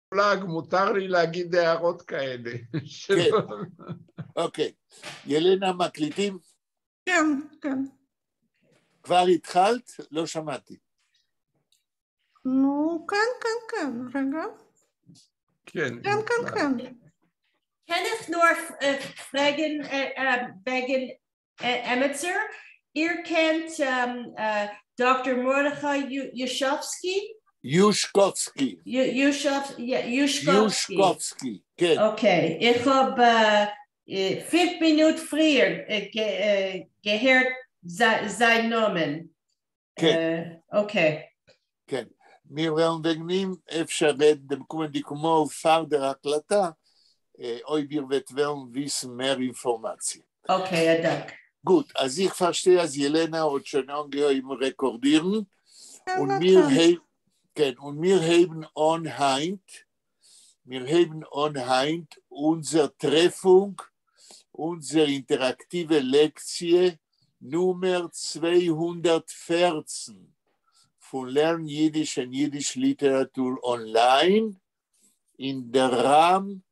פלאג, מותר לי להגיד הערות כאלה. כן, אוקיי. ילנה, מקליטים? כן, כן. כבר התחלת? לא שמעתי. נו, כן, רגע. כן. כן. Kann ich nur fragen, wegen Emetzer? Ihr kennt Dr. Mordechai Yushkovsky? Yushkovsky. Yushkovsky. כן. Okay, ich habe 5 Minuten früher gehört sein Namen. Okay. כן. מירם וגנים אפשרת דמקום דיקומו ופרדר הקלטה, אוי בירוות ולן ויס מר אינפורמציה. Okay, הדק. Gut, als ich verstehe, als Jelena und schon im Rekordieren und wir heben anhand unsere Treffung, unsere interaktive Lektie Nummer 214 von Lern Yiddish und Yiddish Literatur online in der Rahmen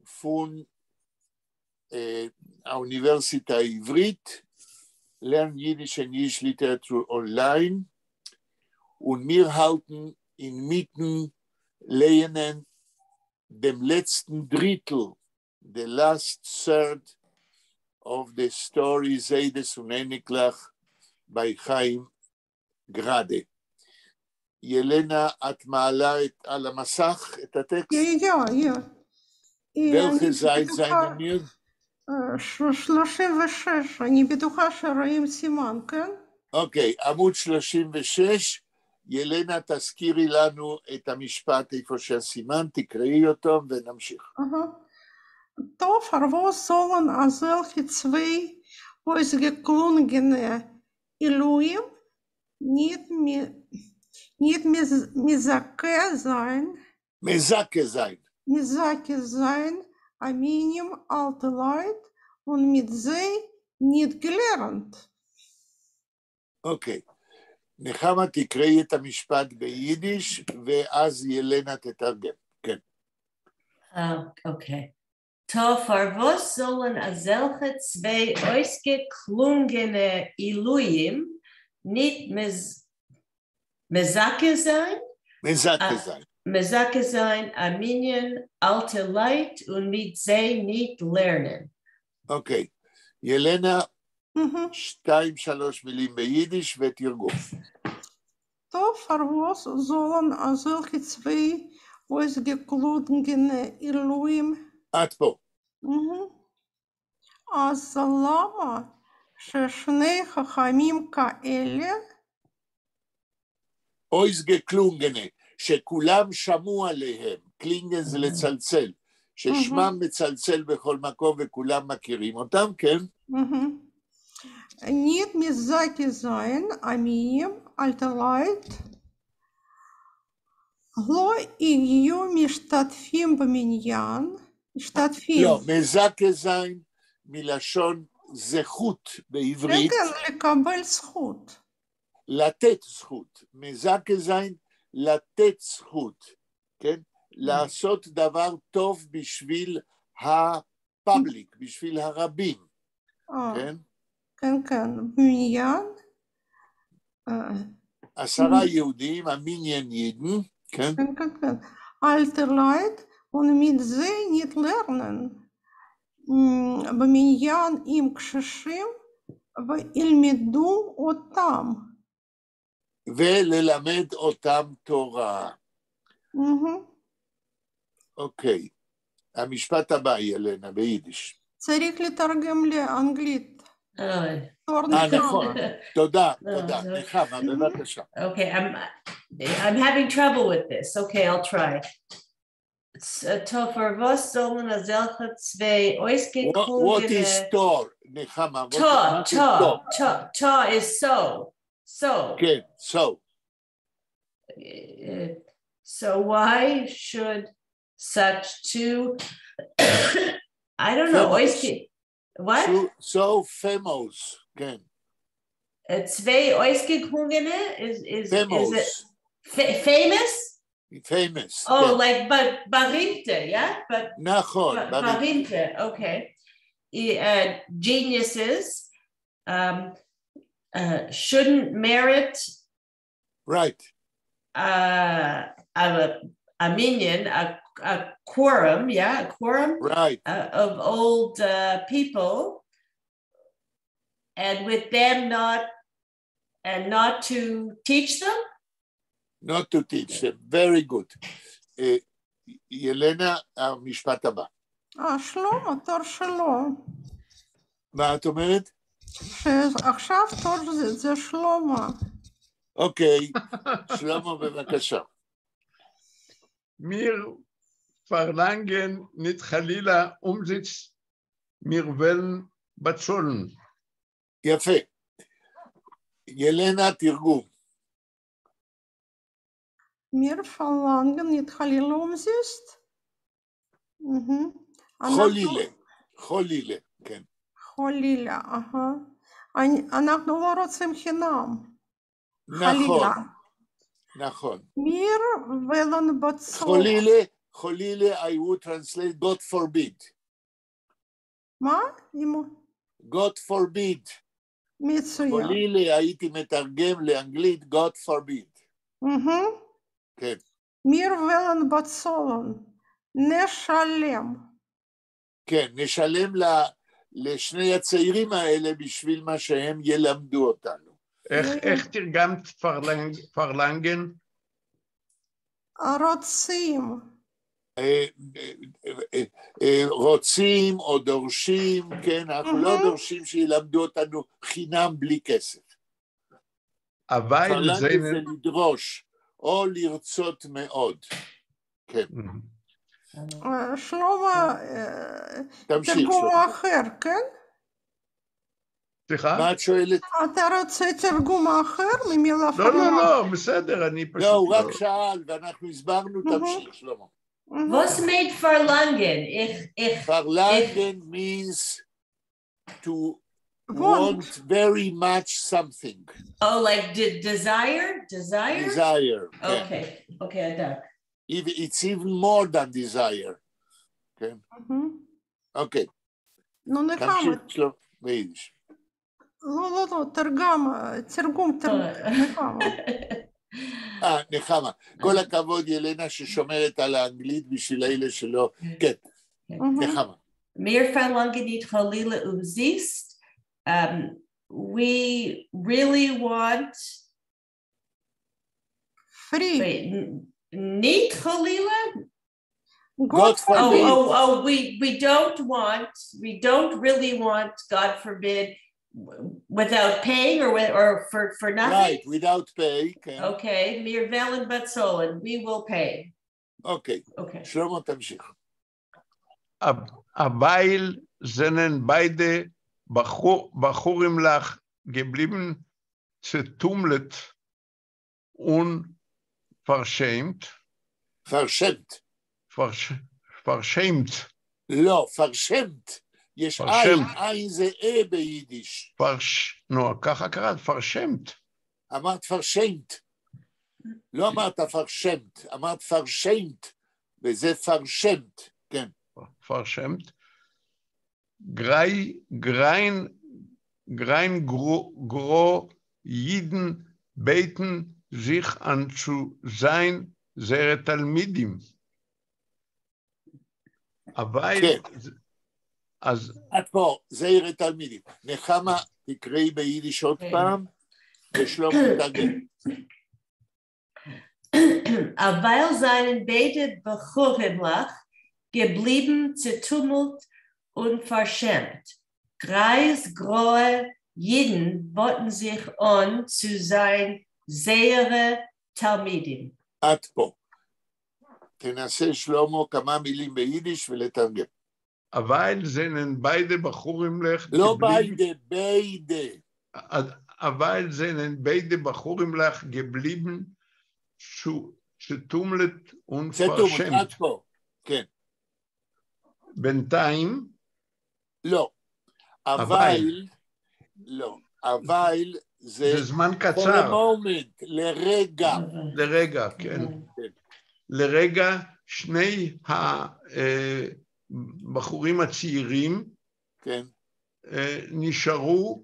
von האוניברסיטה העברית, Lern Yiddish und Yiddish Literatur online und wir halten inmitten lernen dem letzten Drittel, the last third of the story Zeides und Eniklach bei Chaim Grade. ילנה, את מעלה על המסך את הטקסט? welche Seite sein wir? 36, אני בטוחה שרואים סימן, כן? אוקיי, עמוד 36, ילנה תזכירי לנו את המשפט איפה שהסימן, תקראי אותו ונמשיך. טוב, הרבו סולן עזל חצווי ausgeklungene Illuim nicht mezake sein, Aminim alte Leute und mit sie nicht gelernt. אוקיי, נחמה תקראי את המשפט ביידיש, ואז ילנה תתרגם, כן. אוקיי. Tof, was sollen solche zwei ausgeklungene Illuim nicht mezake sein? Mezake sein, Arminien, alte Leid und mit sie nicht lernen. אוקיי, ילנה, 2-3 מילים ביידיש ותרגום. טוב, was sollen solche zwei ausgeklungene Illuim עד פה. אז למה ששני חכמים כאלה אויסגקלונגנה, שכולם שמעו עליהם, קלינגן זה לצלצל, ששמם מצלצל בכל מקום וכולם מכירים אותם, כן? nicht mezake sein, Aminim, alte Leute, לא יהיו משתתפים במניין, לא, מזכה זין מלשון זכות בעברית. כן, לקבל זכות. לתת זכות. מזכה זין לתת זכות. כן? לעשות דבר טוב בשביל הפאבליק, בשביל הרבים. כן? כן, במניין. 10 יהודים, המניין יידן. כן? כן. אלטר לייט. Und mit sie nicht lernen. במניין עם קשישים וילמדו אותם. וללמד אותם תורה. אוקיי. המשפט הבא, ילנה, ביידיש. צריך לתרגם לאנגלית. נכון. תודה. נחמה, בבקשה. Okay, I'm having trouble with this. Okay, I'll try. Tofer, was sollen solche zwei ausgeklungene... What is tor, Nechama? Tor is so. Okay, so. So why should such two... I don't know. What? So famous, okay. Zwei ausgeklungene is famous. Is it famous? famous. Oh, כן. like Barinte, yeah? נכון, Barinte, okay. Geniuses shouldn't merit right. a minion, a quorum, yeah, a quorum right. of old people, and with them not to teach them? Not to teach them. Very good. ילנה, המשפט הבא. שלמה, תור שלו. מה את אומרת? שעכשיו תור זה שלמה. אוקיי, שלמה בבקשה. Mir verlangen nicht חלילה Umsitz, mir wollen bezahlen. יפה. ילנה, תרגום. Mir verlangen nicht חלילה Umsitz. חולילה. חולילה, כן. חולילה, אנחנו לא רוצים חינם. נכון. נכון. מיר ולן בצור. חולילה, I would translate God forbid. מה? God forbid. מצוין. חולילה הייתי מתרגם לאנגלית God forbid. כן. מיר ולן בצולן. נשלם. כן, נשלם לשני הצעירים האלה בשביל מה שהם ילמדו אותנו. איך תרגמת פרלנגן? רוצים. רוצים או דורשים, כן, אנחנו לא דורשים שילמדו אותנו חינם בלי כסף. פרלנגן זה לדרוש, או לרצות מאוד. כן. שלמה, תרגום אחר, כן? סליחה? מה את שואלת? אתה רוצה תרגום אחר ממילה פרלנגן? לא, בסדר, אני פשוט... לא, הוא רק שאל, ואנחנו הסברנו, תמשיך, שלמה. Was made Verlangen? Verlangen means to want very much something. Oh, like desire? Desire. Okay, Adak. It's even more than desire. Okay. Okay. נו, נחמה. ביידיש. לא, תרגום, נחמה. נחמה. כל הכבוד, ילנה, ששומרת על האנגלית בשביל אלה שלא... כן, נחמה. Mir Verlangen nicht Chalila umziehst. We really want... Free. Wait, niet Chalila? God forbid. We don't really want, God forbid, without paying or for nothing? Right, without pay. Okay, mir velen batzolen, we will pay. Okay. שלמה, תמשיך. weil sind beide Bachurim lach geblieben, zertummelt und verschämt. verschämt. verschämt. לא, verschämt. יש עין זה ביידיש. נו, ככה קראת, verschämt. אמרת verschämt. לא אמרת verschämt, אמרת verschämt, וזה verschämt, כן. verschämt. Grein gro Jiden beten sich an zu sein, sehr Talmidim. אבל... כן. אז... עד פה, זהיר תלמידים. נחמה, תקראי ביידיש עוד פעם, ושלום תתרגם. אבל seinen beide Bachurim lach, geblieben zertummelt und verschämt. Greisgrohe Jiden boten sich an zu sein sehr Talmidim. עד פה. תנסה שלמה כמה מילים ביידיש ולתרגם. אבל זהnen beide Bachurim lech... לא beide. אבל זהnen beide Bachurim lech geblieben zertummelt und verschämt. עד פה, כן. בינתיים? לא. אבל זה... זה זמן קצר. for a moment, לרגע. לרגע, כן. לרגע שני הבחורים הצעירים כן. נשארו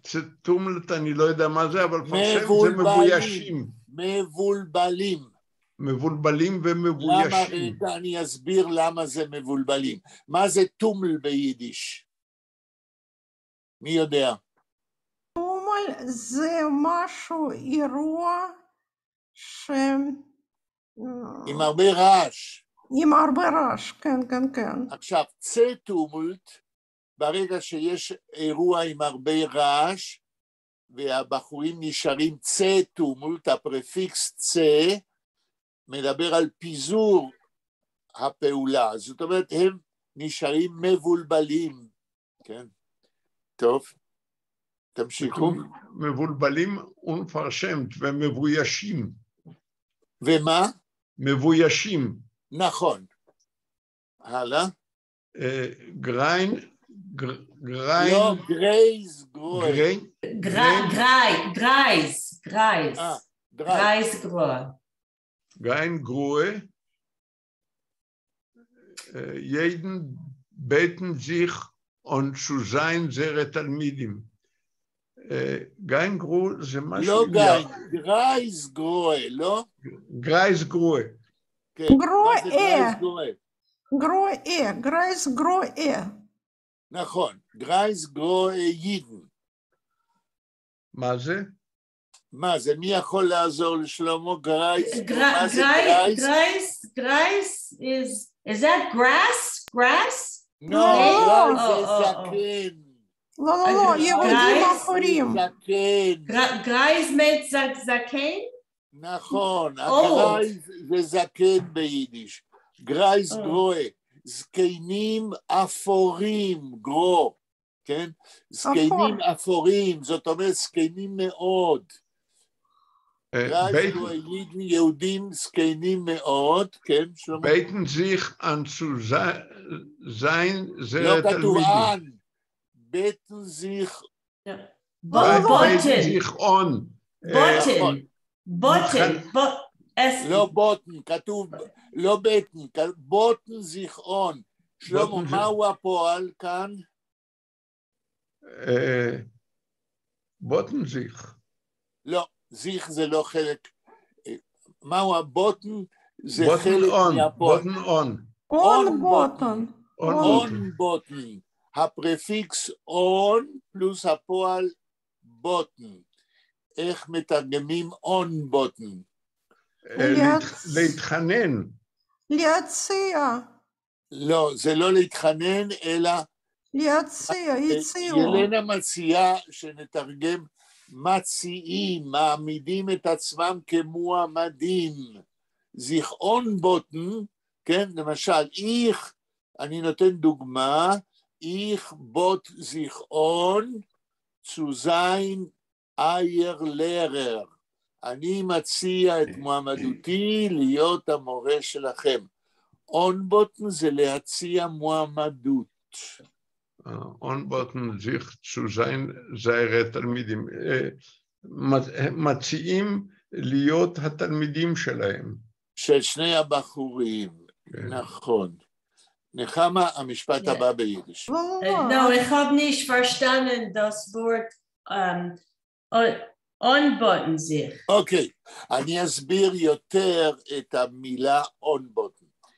צטומלט, אני לא יודע מה זה, אבל פרשם זה מבוישים. מבולבלים. מבולבלים ומבוישים. למה, רגע, אני אסביר למה זה מבולבלים. מה זה טומל ביידיש? מי יודע? טומל זה משהו, אירוע עם הרבה רעש. עם הרבה רעש, כן, כן, כן. עכשיו, צטומלט, ברגע שיש אירוע עם הרבה רעש, והבחורים נשארים צטומלט, הפרפיקס צה, מדבר על פיזור הפעולה, זאת אומרת, הם נשארים מבולבלים, כן? טוב, תמשיכו. מבולבלים ונפרשמת ומבוישים. ומה? מבוישים. נכון. הלאה. גריין. לא, גרייז גרוי. גרייז גרוי. גריין גרוי. jeden beten sich und zu sein sehr תלמידים. גיין גרו זה משהו... לא גיין, גרייז גרוי, לא? גרייז גרוי. גרואה. גרואה, גרייז גרואה. נכון, גרייז גרואה יידן. מה זה? מה זה? מי יכול לעזור לשלמה? גרייז? גרייז is that grass? Grass? לא, גרייז זה זקן. לא, יהודים אחרים. גרייז מת זקן? נכון, הגרייז זה זקן ביידיש. גרייז גרואה, זקנים אפורים, גרו, כן? זקנים אפורים, זאת אומרת זקנים מאוד. גרייז גרואה, יהודים זקנים מאוד, כן? בייטן זיך אן צו זיין זה לא כתוב אן. בטן זיך און. בוטן. לא בוטן, כתוב לא בטן, בוטן זיך און. שלמה, מהו הפועל כאן? בוטן זיך. לא, זיך זה לא חלק. מהו הבוטן? זה חלק מהפועל. בוטן און. און בוטן. הפרפיקס און פלוס הפועל בוטן. איך מתרגמים און בוטן? להתחנן. להציע. לא, זה לא להתחנן, אלא... להציע, הציעו. ילנה מציעה שנתרגם מציעים, מעמידים את עצמם כמועמדים. זיכרון בוטן, כן, למשל, אני נותן דוגמה, Ich bot sich on zu sein Eier Lehrer. אני מציע את מועמדותי להיות המורה שלכם. אונבוטן זה להציע מועמדות. אונבוטן sich zu sein sehr תלמידים. מציעים להיות התלמידים שלהם. של שני הבחורים, נכון. נחמה, המשפט הבא ביידיש. No, ich habe nicht verstanden das Wort unboten sich. אוקיי, אני אסביר יותר את המילה unboten.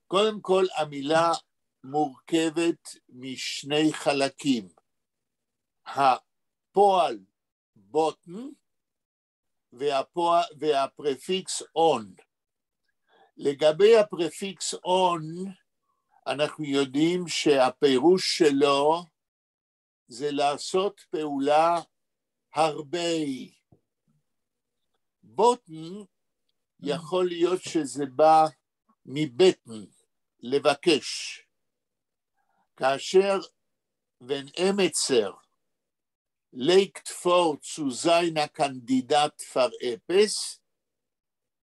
קודם כל, המילה מורכבת משני חלקים. הפועל בוטן והפרפיקס on. לגבי הפרפיקס on, אנחנו יודעים שהפירוש שלו זה לעשות פעולה הרבה. בוטן יכול להיות שזה בא מבטן, לבקש. כאשר wenn Emetzer legt vor zu seiner Kandidat für etwas,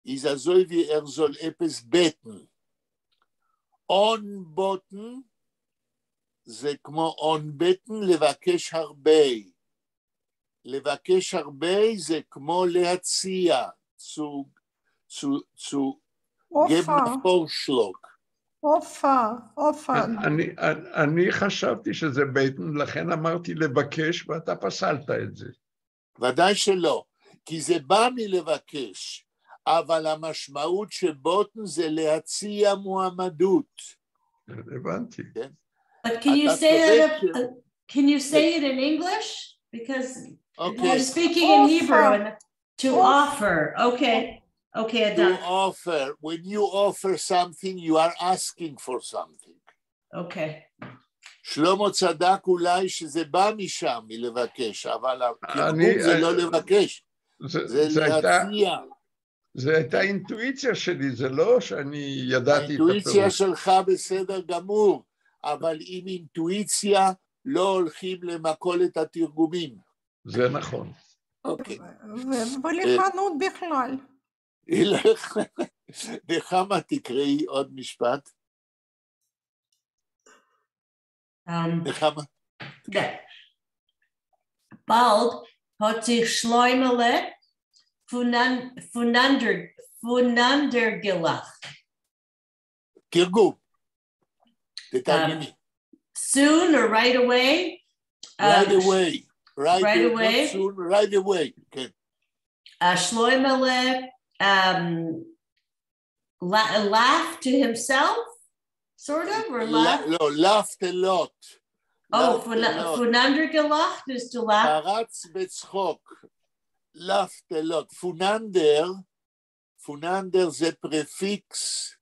ist so wie soll etwas beten. On-Boten זה כמו on-בטן לבקש הרבה. לבקש הרבה זה כמו להציע, zu geben Vorschlag. אני חשבתי שזה בייטן, לכן אמרתי לבקש, ואתה פסלת את זה. ודאי שלא, כי זה בא מלבקש, אבל המשמעות של בוטן זה להציע מועמדות. הבנתי. כן? But can you say it in English? Because you're speaking in Hebrew and to offer. Okay. Okay, to offer. When you offer something, you are asking for something. Okay. שלמה צדק אולי שזה בא משם מלבקש, אבל התרגום זה לא לבקש, זה להציע. זה הייתה אינטואיציה שלי, זה לא שאני ידעתי את הפירוש. האינטואיציה שלך בסדר גמור, אבל עם אינטואיציה לא הולכים למכולת התרגומים. זה נכון. אוקיי. ולחנות בכלל. נחמה, תקראי עוד משפט. נחמה. Bald hat sich Schleumele voneinander gelacht. תרגום. תתרגמי. Soon or right away? Right away. Right away. Not soon, right away. כן. Shloimele laughed to himself, sort of, or laughed? No, laughed a lot. Oh, voneinander gelacht is to laugh. פרץ בצחוק. laughed a lot. פוננדר זה פרפיקס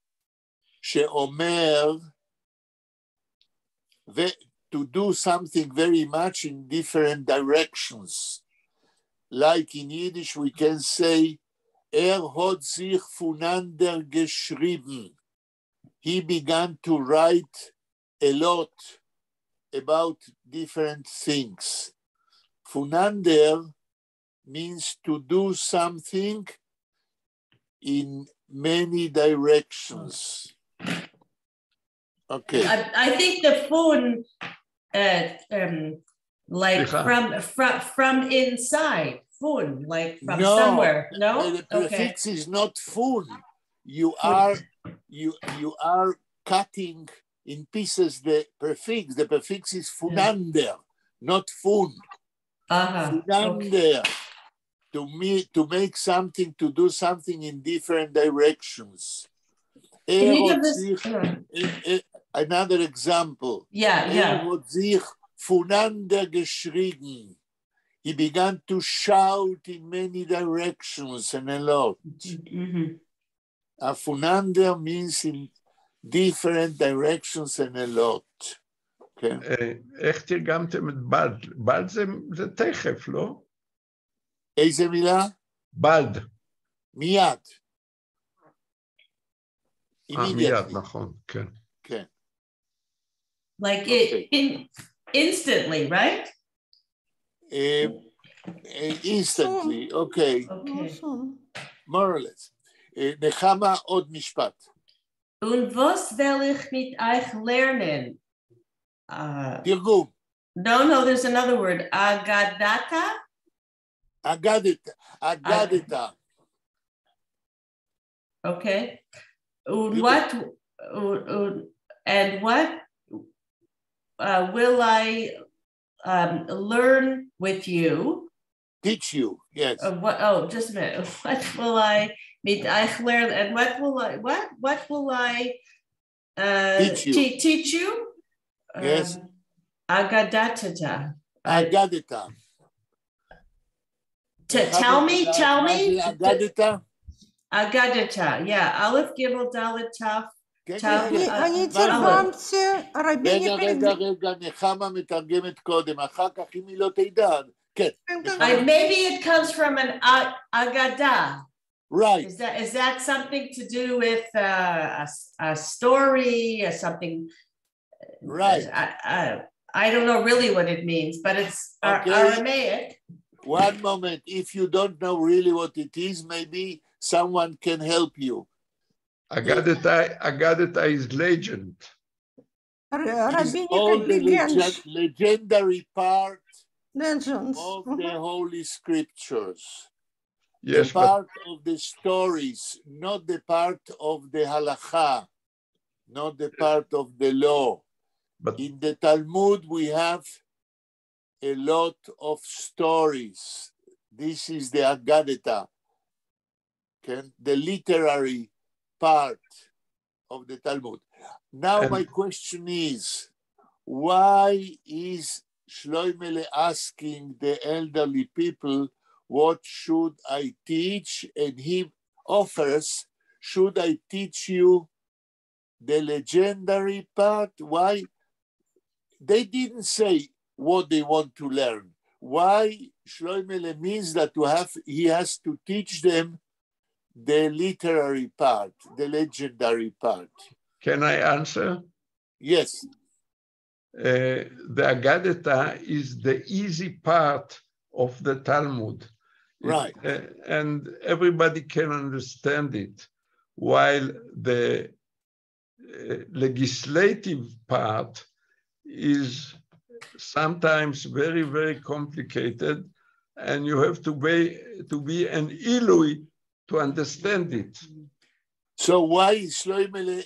שאומר, to do something very much in different directions. Like in Yiddish, we can say, hat sich voneinander geschrieben. He began to write a lot about different things. Voneinander means to do something in many directions. Okay. I think the phone, like from inside, phone, like from somewhere. No, the prefix is not phone. You are cutting in pieces the prefix. The prefix is funander, not phone. Funander. Okay. To make something, to do something in different directions. Can you give us another example? Yeah. Hat sich voneinander geschrien. He began to shout in many directions and a lot. Voneinander means in different directions and a lot. כן. איך תרגמתם את בלד? בלד זה תכף, לא? איזה מילה? בלד. מיד. מיד, נכון, כן. כן. Like instantly, right? Instantly, okay. More or less. נחמה, עוד משפט. Und was will ich mit euch lernen? תרגום. No, there's another word. Agadata? אגדתה. Okay. What will I learn with you? Teach you, yes. Just a minute. What will I meet euch learn, and what will I teach you? Yes. Agadata. אגדתה. Tell me. אגדתה. Yeah. Aleph Gimel Dalet Taf. אני תרגמתי רביני רגע, נחמה מתרגמת קודם, אחר כך אם היא לא תדע, כן. Maybe it comes from an agada. Right. Is that something to do with a story or something? Right. I don't know really what it means, but it's Aramaic. One moment. If you don't know really what it is, maybe someone can help you. Agadata is legend. It's all the legendary part legends. of the Holy Scriptures. Yes, The part of the stories, not the part of the halacha, not the part of the law. but In the Talmud, we have a lot of stories. This is the Agadeta, okay? The literary part of the Talmud. Now, my question is, why is Shloimele asking the elderly people, what should I teach? And he offers, should I teach you the legendary part? Why? They didn't say what they want to learn. Why Shloimele means that he has to teach them the literary part, the legendary part. can I answer? Yes. The Agadeta is the easy part of the Talmud. Right. And everybody can understand it, while the legislative part is sometimes very, very complicated, and you have to be an Ilui to understand it. So why is Shloimele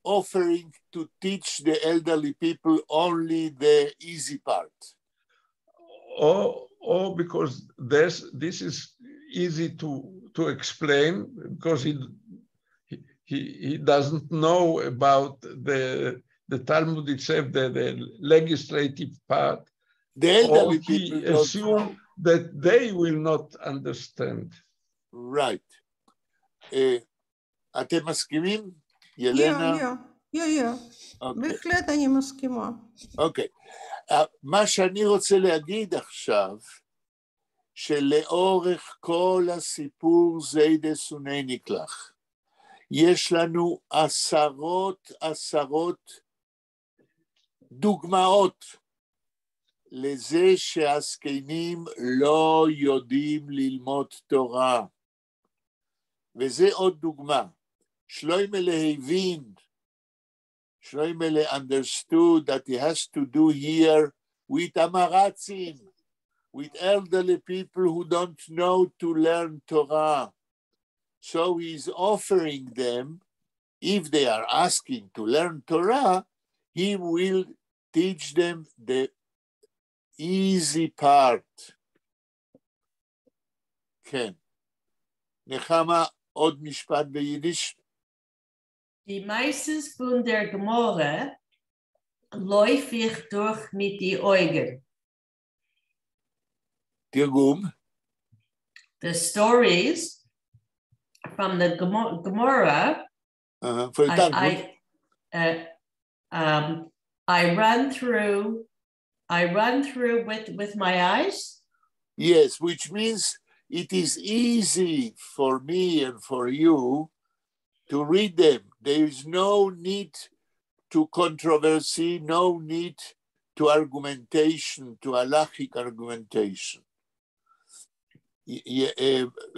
offering to teach the elderly people only the easy part? Or because this is easy to explain, because he doesn't know about the Talmud itself, the legislative part. The elderly Or he people don't assumes know. that they will not understand. Right. אתם מסכימים? ילנה? Yeah. בהחלט אני מסכימה. אוקיי. מה שאני רוצה להגיד עכשיו, שלאורך כל הסיפור זיידה סוני נקלח, יש לנו עשרות דוגמאות לזה שהזקנים לא יודעים ללמוד תורה. וזה עוד דוגמה. Shloimele understood that he has to do here with Amaratzim, with elderly people who don't know to learn Torah. So he's offering them, if they are asking to learn Torah, he will teach them the easy part. כן. נחמה, עוד משפט ביידיש? Die meistens von der Gemorre läuft ich durch mit die Augen. תרגום. The stories from the Gemorre, I run through with my eyes. Yes, which means it is easy for me and for you to read them. There is no need to controversy, no need to argumentation, to halachic argumentation.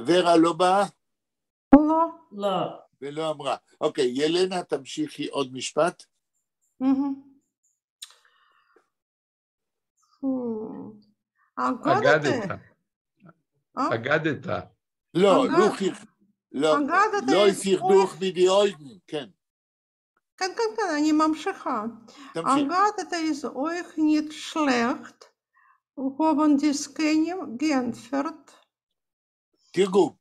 ורה לא באה? לא. ולא אמרה. אוקיי, ילנה, תמשיכי עוד משפט. אגדתה. לא, לא יפרדוך מדי אויגן, כן. כן, אני ממשיכה. אגדתה is euch nicht schlecht, haben die Skenen geentfert. תרגום.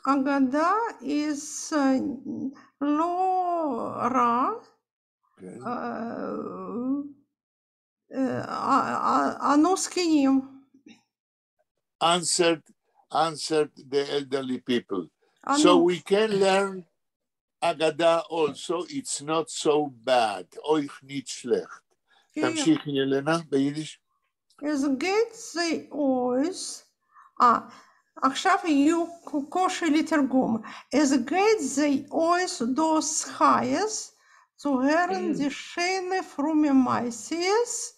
אגדה is לא רע, אנו זקנים. Answered the elderly people. So we can learn Agada also. It's not so bad. Euch nicht schlecht. תמשיכי ילנה ביידיש. Es geht sie aus. עכשיו יהיו קושי לתרגום. Es geht sie aus dos Chayes zu hören die schöne fromme Messias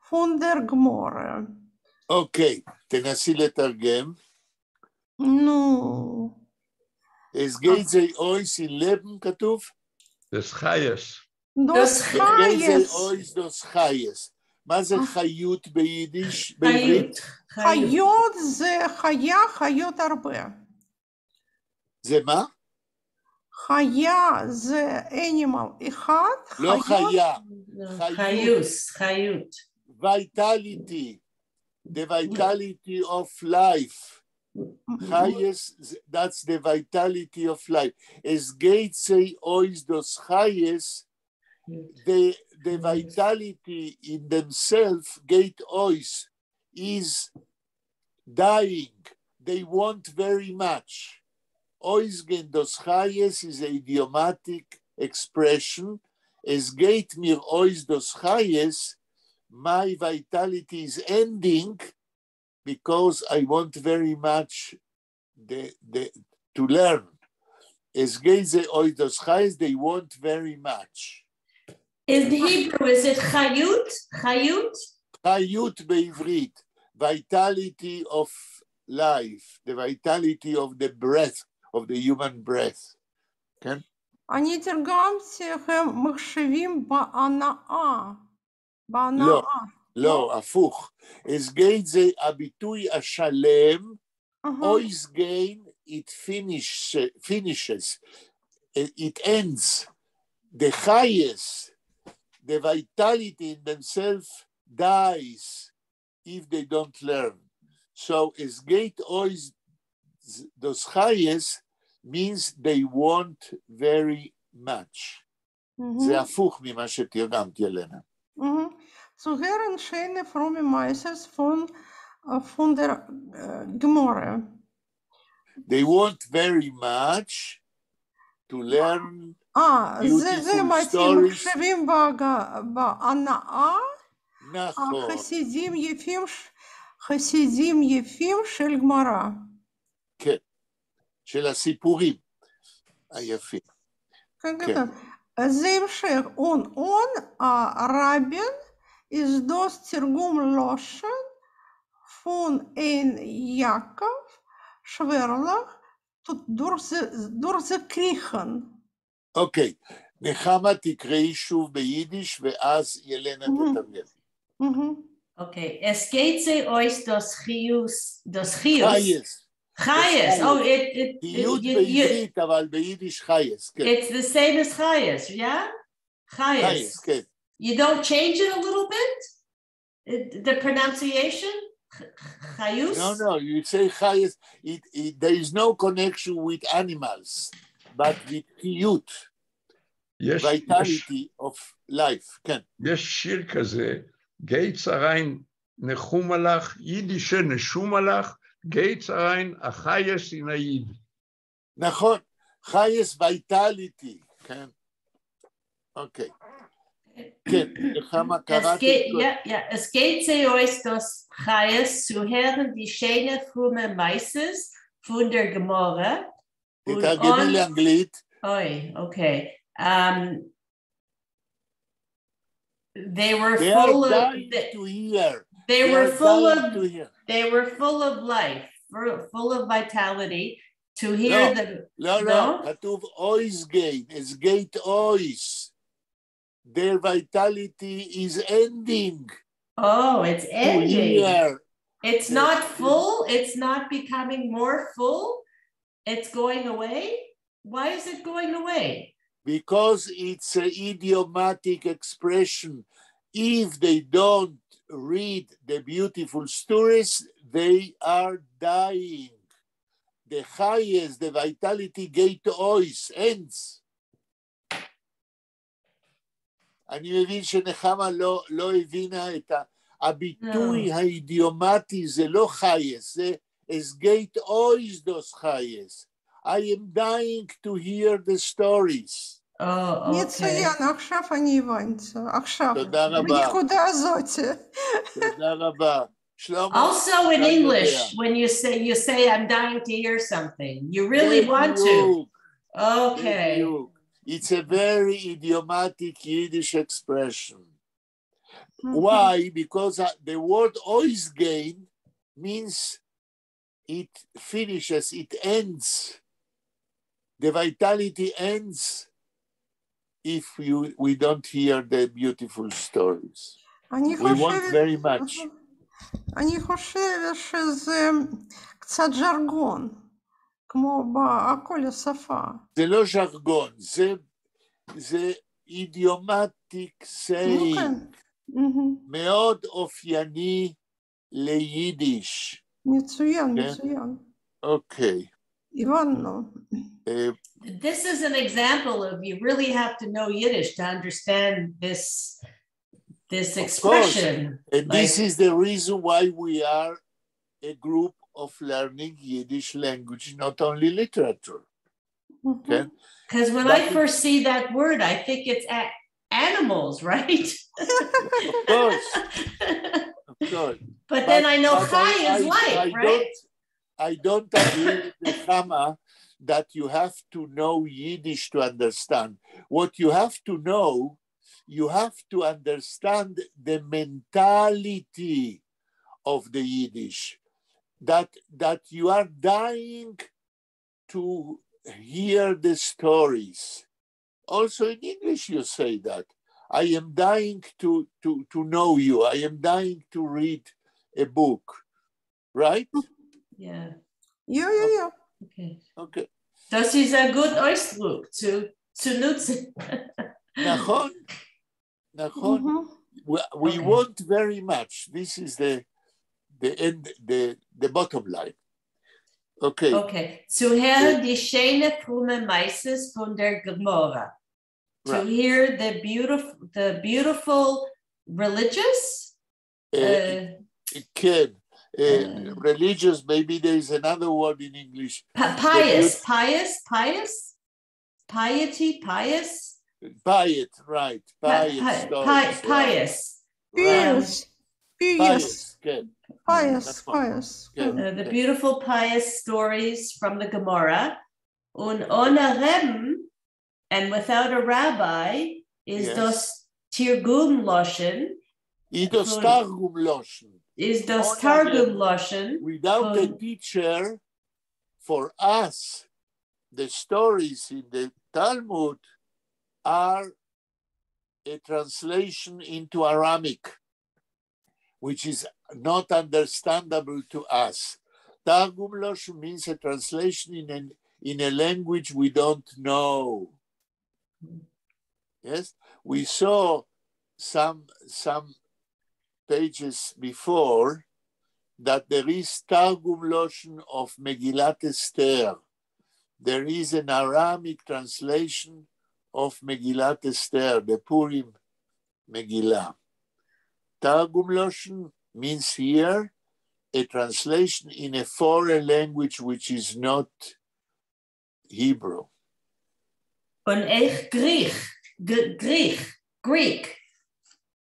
von der Gmorre. אוקיי, תנסי לתרגם. נו. Es geht sie aus in Leben כתוב? Das Chayes. Dos Chayes. Dos Chayes. מה זה חיות ביידיש? בעברית? חיות זה חיה, חיות הרבה. זה מה? חיה זה animal אחד, לא חיה. חיות. Vitality. The vitality of life. Chayes, that's the vitality of life. As Gates say, ois dos chayes, the vitality in themselves, gate ois, is dying. They want very much. Ois gen dos chayes is an idiomatic expression. As gate mir ois dos chayes, my vitality is ending because I want very much to learn. As geze oidos chayes, they want very much. In Hebrew, is it chayut? Chayut? Chayut beivrit, vitality of life, the vitality of the breath, of the human breath. Okay? אני תרגמתי הם מחשבים בהנאה. לא, לא, הפוך. As geze הביטוי השלם, ois gain, it finishes, it ends. The highest, the vitality in themselves dies if they don't learn. So as gate ois those highest means they want very much. זה הפוך ממה שתרגמתי, אלנה. So hören schöne fromme Meisters von der Gemorre. They want very much to learn beautiful stories. מחשבים בהנאה, נכון. חסידים יפים של גמרא. כן, של הסיפורים היפים. כן, כן. זה המשך. Rabin ist das Tirgum Loschen von ein Jakob schwerlich durch sie kriechen. אוקיי, נחמה תקראי שוב ביידיש ואז ילנה תתרגם. Okay, es geht sie euch das Chius. Chayes. Oh, חיות בעברית, אבל ביידיש חייס. It's the same as Chayes, yeah? Chayes. כן. You don't change it a little bit? The pronunciation? Chayus? No, you say chayes. There is no connection with animals, but with chiyut, vitality of life. כן. יש שיר כזה, גיא צריין נחום הלך, יידישה נשום הלך, גיא צריין החייס עינאיד. נכון, חייס vitality, כן. אוקיי. כן, נחמה קראתי. Es geht sie euch das Chayes zu hören, die schöne frumme Meises von der Gemorre. תתרגמי לאנגלית. Oi, okay. They were full of life, full of vitality to hear the. לא, כתוב ois gain, es geht ois. Their vitality is ending. Oh, it's ending. It's not full. It's not becoming more full. It's going away. Why is it going away? Because it's an idiomatic expression. If they don't read the beautiful stories, they are dying. The highest, the vitality gate ois ends. אני מבין שנחמה לא הבינה את הביטוי האידיומטי, זה לא חייס, זה es geht ois dos חייס. I am dying to hear the stories. מצוין, עכשיו אני הבנתי, עכשיו. תודה רבה. בנקודה הזאת. תודה רבה. Also in English, when you say I'm dying to hear something, you really want to. Okay. It's a very idiomatic Yiddish expression. Why? Because the word ois gain means it finishes, it ends. The vitality ends if we don't hear the beautiful stories. We want very much. אני חושבת שזה קצת ז'רגון, כמו בכל השפה. זה לא ז'רגון, זה אידיומטיק saying, מאוד אופייני ליידיש. מצוין, מצוין. אוקיי. הבנו. This is an example of you really have to know Yiddish to understand this expression. And this is the reason why we are a group of learning Yiddish language, not only literature. Okay? Because when I first see that word, I think it's animals, right? Of course. Of course. But then I know chai is life, right? I don't agree with the Chama that you have to know Yiddish to understand. What you have to know, you have to understand the mentality of the Yiddish, that you are dying to hear the stories. Also in English you say that. I am dying to know you. I am dying to read a book, right? Yeah. Yeah. Okay. Das ist ein guter Ausdruck zu nutzen. Nachon. We want very much. This is the end, the bottom line. Okay. Okay. Zu hören die schöne fromme Meises von der Gemara. To hear the beautiful religious. Religious. Maybe there is another word in English. Piety, right? Pious. The beautiful pious stories from the Gemara. Und ohne Rebbe and without a rabbi is das Tirgum Loshen. Is das Targum Loshen. Without a teacher, for us, the stories in the Talmud are a translation into Aramaic, which is not understandable to us. Targum Loshen means a translation in a language we don't know. Yes, we saw some pages before that there is Targum Loshen of Megillat Esther. There is an Aramic translation of Megillat Esther, the Purim Megillah. Targum Loshen means here a translation in a foreign language which is not Hebrew. Und echt Greek.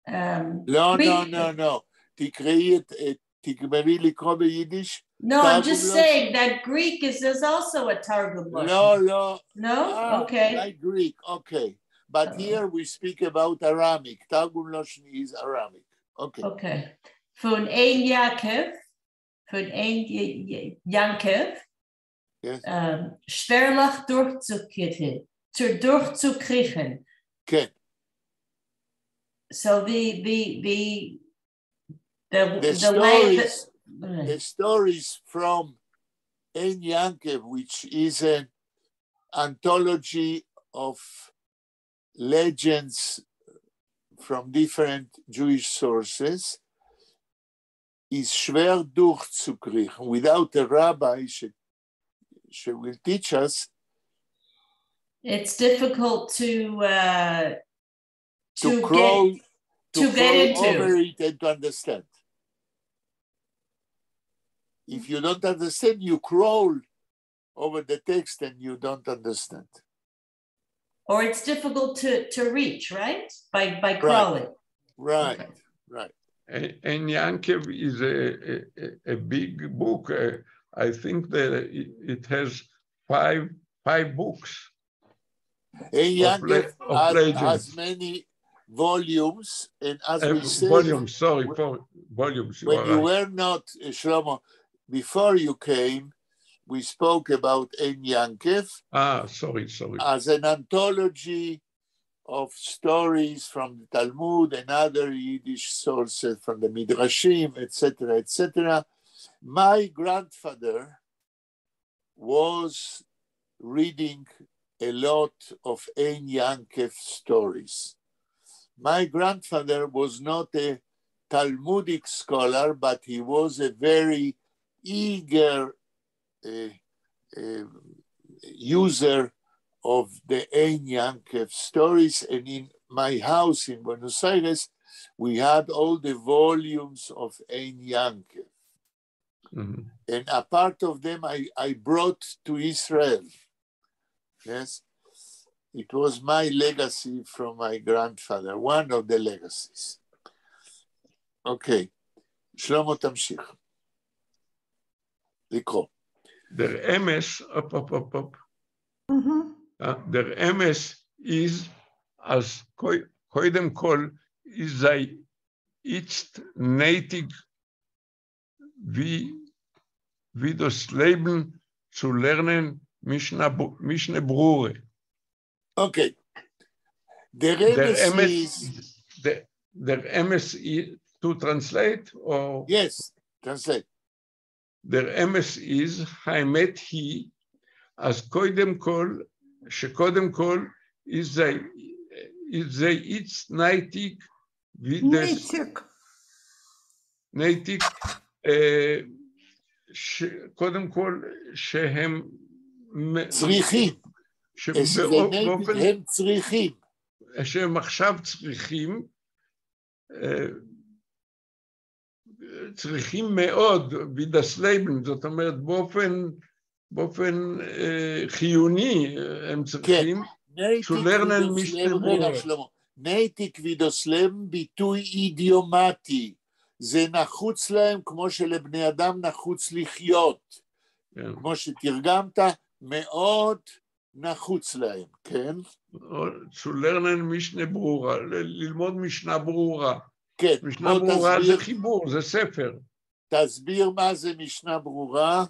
No. No, I'm just saying that Greek is also a Targum Loshen. No? Okay. Like Greek, okay. But here we speak about Aramic. Targum Loshen is Aramic. Okay. Von ein Yankov. Yes. Schwerlich durchzukriegen. Okay. So the stories from Ein Yankov, which is an anthology of legends from different Jewish sources, is schwer durchzukriegen. Without a rabbi, she will teach us. It's difficult to crawl get into over it and to understand. If you don't understand, you crawl over the text and you don't understand. Or it's difficult to reach, right? By crawling. Right. And Yankov is a big book. I think that it has five books. And Yankov has many volumes, and as we said, volumes. When you were not, Shlomo, before you came, we spoke about Ein Yankov. Sorry. As an anthology of stories from the Talmud and other Yiddish sources from the Midrashim, etc., etc. My grandfather was reading a lot of Ein Yankov stories. My grandfather was not a Talmudic scholar, but he was a very eager user of the Ein Yankov stories. And in my house in Buenos Aires, we had all the volumes of Ein Yankov. Mm-hmm. And a part of them I brought to Israel. Yes, it was my legacy from my grandfather, one of the legacies. Okay, שלמה תמשיך. לקרוא. Der emes, der emes is, als koidem kol, is sei jetzt nötig, wie das Leben zu lernen, Mishnah Brure. Okay. Der emes is, to translate, or? Yes, translate. Der emes is, האמת היא, אז קודם כל, is sei jetzt nötig, wie das... נתיק, קודם כל שהם צריכים, הם צריכים. שהם עכשיו צריכים מאוד וידסלייבן, זאת אומרת באופן חיוני הם צריכים שולרנן משנה. נתיק וידסלייבן ביטוי אידיומטי. זה נחוץ להם כמו שלבני אדם נחוץ לחיות. כן. כמו שתרגמת, מאוד נחוץ להם, כן? צולרנן משנה ברורה, ללמוד משנה ברורה. כן. משנה ברורה תסביר, זה חיבור, זה ספר. תסביר מה זה משנה ברורה.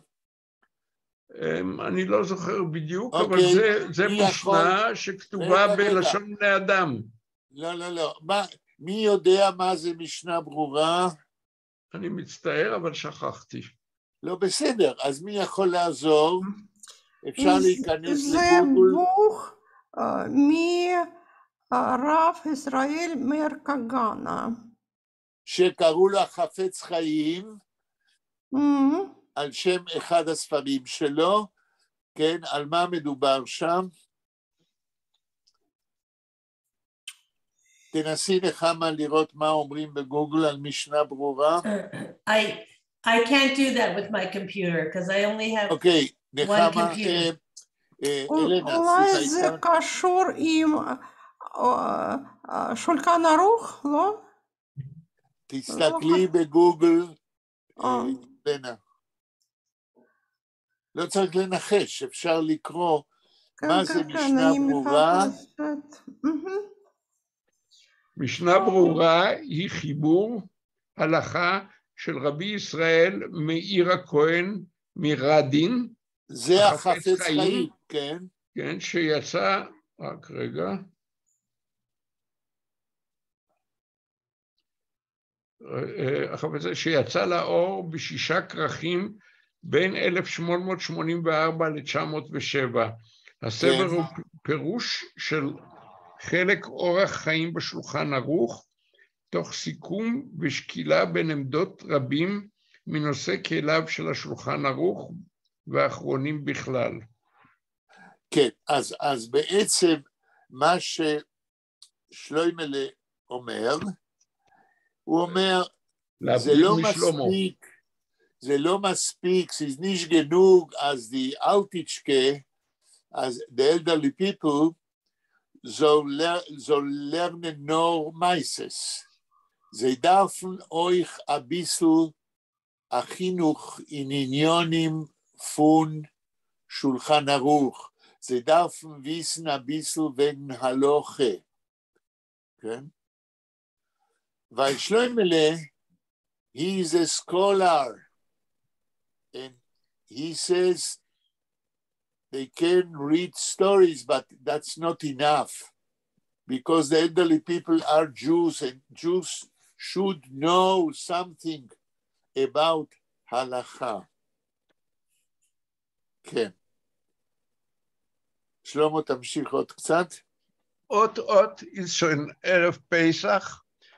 אני לא זוכר בדיוק, אבל זה משנה שכתובה בלשון בני אדם. לא. מי יודע מה זה משנה ברורה? אני מצטער, אבל שכחתי. לא בסדר, אז מי יכול לעזור? אפשר להיכנס לגוגל. זה בוך מרב ישראל מאיר כהנא. שקראו לה חפץ חיים, על שם אחד הספרים שלו, כן, על מה מדובר שם? תנסי נחמה לראות מה אומרים בגוגל על משנה ברורה. I can't do that with my computer because I only have one computer. אולי זה קשור עם שולחן ערוך, לא? תסתכלי בגוגל, לנה. לא צריך לנחש, אפשר לקרוא מה זה משנה ברורה. משנה ברורה היא חיבור הלכה של רבי ישראל מאיר הכהן מרדין. זה החפץ חיים, כן. כן, שיצא, רק רגע. החפץ שיצא לאור בשישה כרכים בין 1884 ל-907. הספר הוא פירוש של חלק אורח חיים בשולחן ערוך, תוך סיכום ושקילה בין עמדות רבים מנושא כליו של השולחן ערוך והאחרונים בכלל. כן, אז בעצם מה ששלוימלה אומר, הוא אומר, זה לא מספיק, זה nicht genug, as die Altitschke, as the elderly people, soll lernen nur Meises. Sie dürfen euch ein bisschen Achinuch in Unionen von Shulchan Aruch. Sie dürfen wissen ein bisschen wegen Haloche. Okay? Weil Shloimele, he is a scholar, and he says they can read stories, but that's not enough. because the elderly people are Jews, and Jews should know something about halacha. כן. שלמה, תמשיך עוד קצת. Ot ist schon Erev Pesach.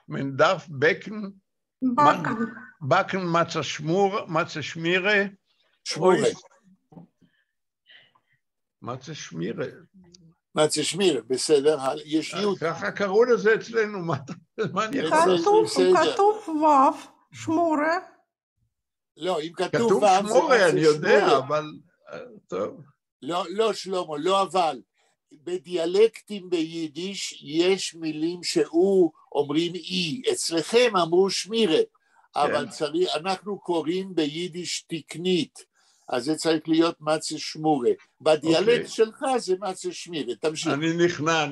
Man darf backen Matze Schmire. Matze Schmire. מצה שמירה, בסדר, יש י'. ככה קראו לזה אצלנו, מה אני יכול לעשות? כתוב ו', שמורה. לא, אם כתוב ו' זה שמורה, אני יודע, אבל טוב. לא, שלמה, לא אבל. בדיאלקטים ביידיש יש מילים שהוא אומרים אי, אצלכם אמרו שמירה, אבל אנחנו קוראים ביידיש תקנית, אז זה צריך להיות מצה שמורה. בדיאלקט שלך זה מצה שמירה, תמשיך. אני נכנע.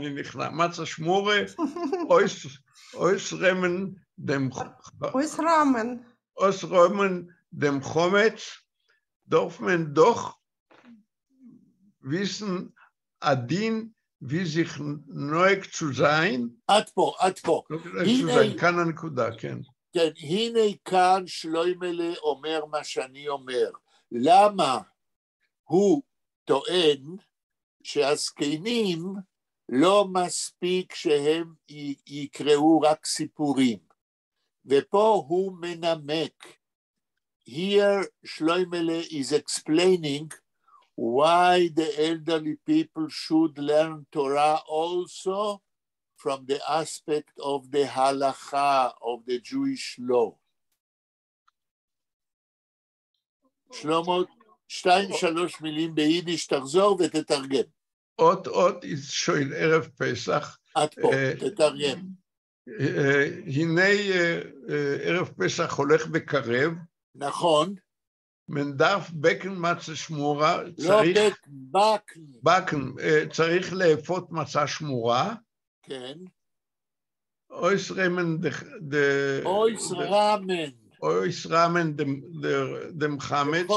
מצה שמורה, אויס רמן דם חומץ, darf man doch wissen, הדין, wie sich neu zu sein. עד פה. כאן הנקודה, כן. כן, הנה כאן שלוימלה אומר מה שאני אומר. למה הוא טוען שהזקנים לא מספיק שהם יקראו רק סיפורים, ופה הוא מנמק. Here שלוימלה is explaining why the elderly people should learn Torah also from the aspect of the halacha, of the Jewish law. שלמה, 2-3 מילים ביידיש, תחזור ותתרגם. אות שואל ערב פסח. עד פה, תתרגם. הנה ערב פסח הולך וקרב. נכון. מנדף בקן מצה שמורה. לא בקן. צריך לאפות מצה שמורה. כן. אויס רמן אויס רמן דם חמץ.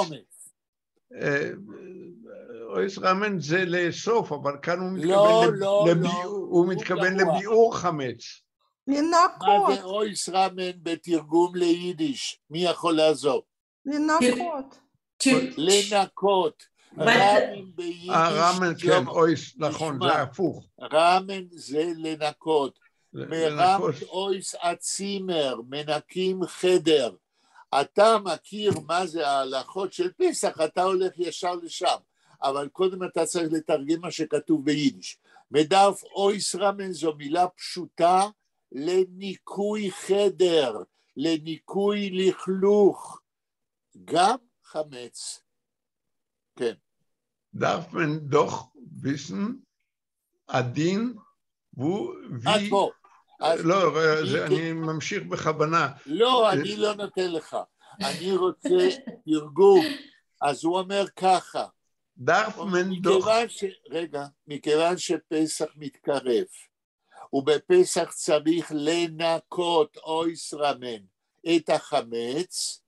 אויס רמן זה לאסוף, אבל כאן הוא מתכוון לביאור חמץ. לנקות. מה זה אויס רמן בתרגום ליידיש? מי יכול לעזור? לנקות. לנקות. רמן ביידיש. רמן, כן, אויס, נכון, זה הפוך. רמן זה לנקות. מרמת אויס הצימר, מנקים חדר. אתה מכיר מה זה ההלכות של פסח, אתה הולך ישר לשם, אבל קודם אתה צריך לתרגם מה שכתוב ביידיש. מדף אויס רמן זו מילה פשוטה לניקוי חדר, לניקוי לכלוך, גם חמץ. כן. darf man doch wissen, הדין הוא וי... לא, אני ממשיך בכוונה. לא, אני לא נותן לך. אני רוצה תרגום. אז הוא אומר ככה. darf man doch... רגע, מכיוון שפסח מתקרב, ובפסח צריך לנקות אויס רמן את החמץ,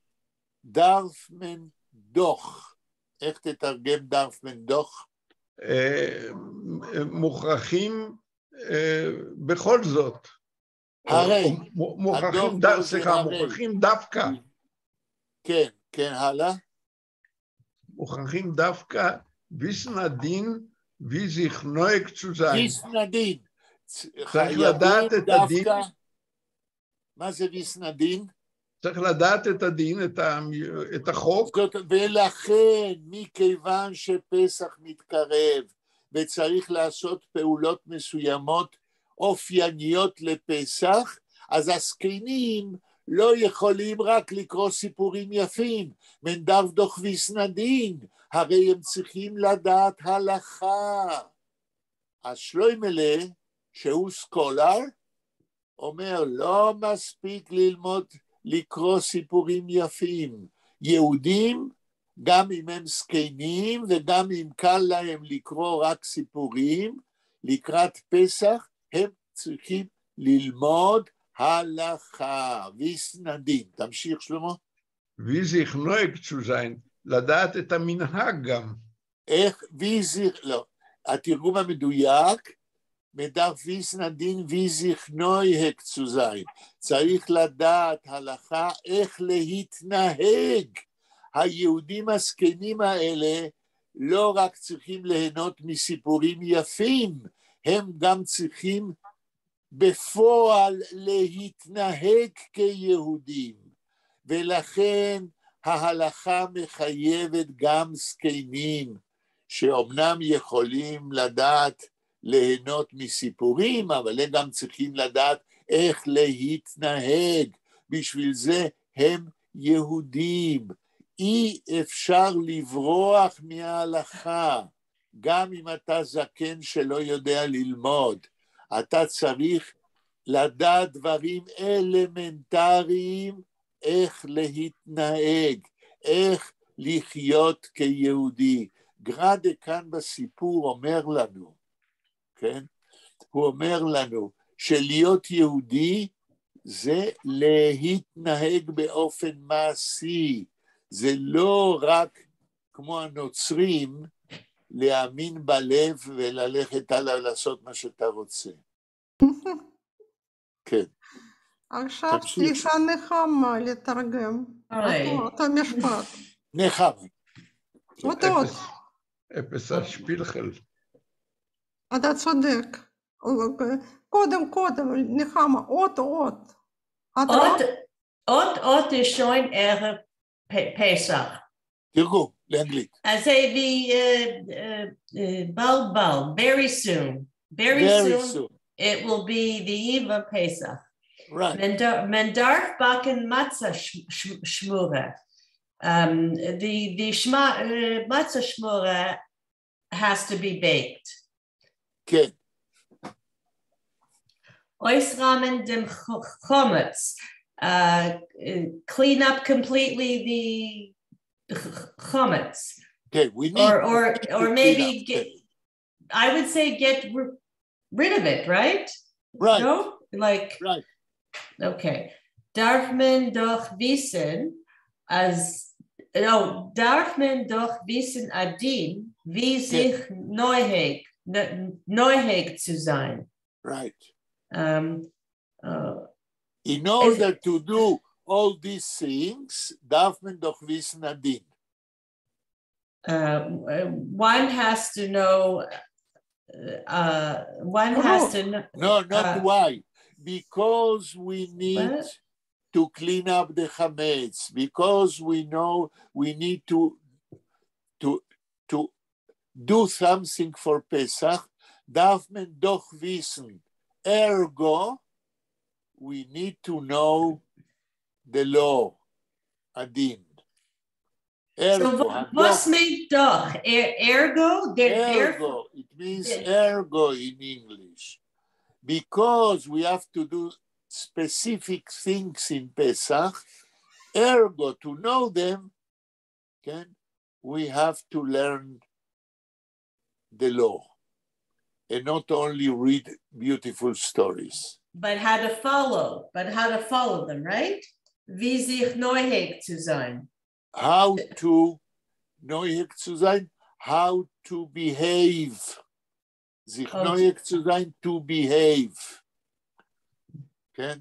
darf man doch. איך תתרגם darf man doch? מוכרחים בכל זאת. הרי. מוכרחים דווקא. כן, כן, הלאה. מוכרחים דווקא, wissen הדין, wie sich neu zu sein. wissen הדין. צריך לדעת את הדין. מה זה wissen הדין? צריך לדעת את הדין, את החוק. ולכן, מכיוון שפסח מתקרב, וצריך לעשות פעולות מסוימות אופייניות לפסח, אז הזקנים לא יכולים רק לקרוא סיפורים יפים, מנדף דוח ויסנדין, הרי הם צריכים לדעת הלכה. אז שלוימלה, שהוא סקולר, אומר, לא מספיק ללמוד לקרוא סיפורים יפים. יהודים, גם אם הם זקנים וגם אם קל להם לקרוא רק סיפורים, לקראת פסח הם צריכים ללמוד הלכה, ויסנדין. תמשיך שלמה. wie sich neu zu sein, לדעת את המנהג גם. איך, לא, התרגום המדויק, mit darf wissen הדין wie sich neu zu sein. צריך לדעת הלכה איך להתנהג. היהודים הזקנים האלה לא רק צריכים ליהנות מסיפורים יפים, הם גם צריכים בפועל להתנהג כיהודים. ולכן ההלכה מחייבת גם זקנים, שאומנם יכולים לדעת ליהנות מסיפורים, אבל הם גם צריכים לדעת איך להתנהג. בשביל זה הם יהודים. אי אפשר לברוח מההלכה, גם אם אתה זקן שלא יודע ללמוד. אתה צריך לדעת דברים אלמנטריים, איך להתנהג, איך לחיות כיהודי. גרדה כאן בסיפור אומר לנו, כן? הוא אומר לנו שלהיות יהודי זה להתנהג באופן מעשי, זה לא רק כמו הנוצרים להאמין בלב וללכת הלאה לעשות מה שאתה רוצה. כן. עכשיו צריכה נחמה לתרגם את המשפט. נחמה. אותות. אפס השפילחל. אתה צודק. קודם, נחמה, אות. אות is schon erg Pesach. תרגום, לאנגלית. אז זה bald, very soon. Very soon. It will be the eve of Pesach. Right. Men darf backen matzah shmura. The matzah shmura has to be baked. כן. Oisramen dem chometz. Clean up completely the chometz. Okay, we need or maybe I would say get rid of it, right? Right. No? Like right. Okay. Darf man doch wissen wissen adin, wie sich neuheg zu sein. Right. In order to do all these things, darf man doch wissen adin. One has to know. No, not why. Because we need to clean up the chametz. Because we know we need to do something for Pesach. Darf man doch wissen. Ergo, we need to know the law, adin. Ergo. So was meant doch? Ergo? Ergo. It means ergo in English. Because we have to do specific things in Pesach, ergo, to know them, we have to learn the law. And not only read beautiful stories. But how to follow them, right? Wie sich neuheg zu sein. How to neuheg zu sein, how to behave. Sich neuheg zu sein, to behave. כן?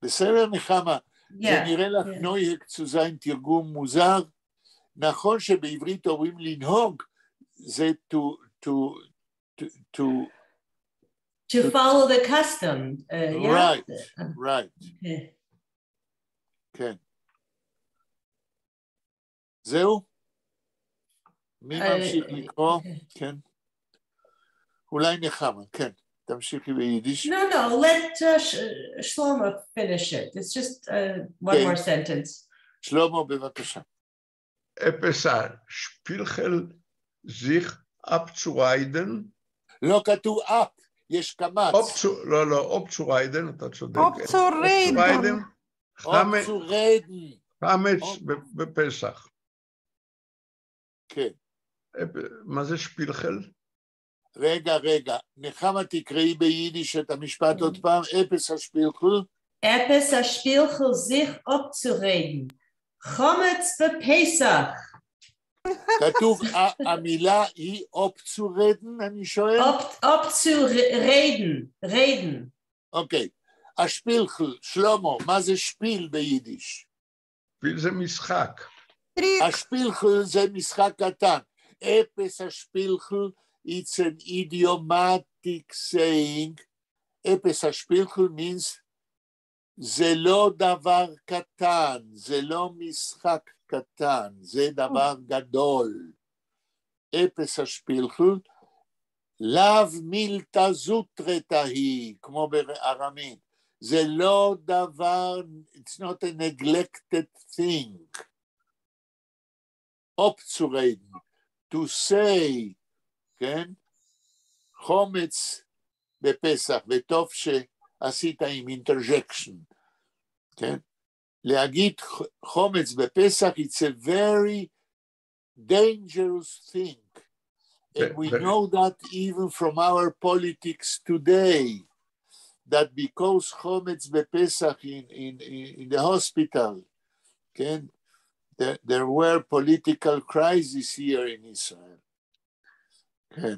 בסדר נחמה, זה נראה לך נויהג zu sein תרגום מוזר? נכון שבעברית אומרים לנהוג, זה to follow the custom. Right. כן. זהו? מי ממשיך לקרוא? כן. אולי נחמה, כן. תמשיכי ביידיש. No, let Shlomo finish it. It's just one more sentence. שלמה, בבקשה. אפסה, שפילחל זיך abzureiden. לא כתוב אפ, יש קמץ. לא, abzureiden, אתה צודק. abzureiden. חמץ בפסח. כן. מה זה שפילחל? רגע, נחמה תקראי ביידיש את המשפט עוד פעם, אפס השפילחל. אפס השפילחל זיך abzureiden. חומץ בפסח. כתוב, המילה היא אופצורדן, אני שואל? reden. אוקיי. השפילכל, שלמה, מה זה שפיל ביידיש? שפיל זה משחק. השפילכל זה משחק קטן. אפס השפילכל, it's an idiomatic saying. אפס השפילכל means זה לא דבר קטן, זה לא משחק קטן, זה דבר גדול. אפס השפילכל, לאו מילתא זוטרתא היא, כמו בארמית. זה לא דבר, it's not a neglected thing. אופצורדן, to say, כן? חומץ בפסח, וטוב שעשית עם interjection, כן? להגיד חומץ בפסח, it's a very dangerous thing. And we know that even from our politics today, that because Chometz bePesach in the hospital, okay, there were political crises here in Israel. Okay.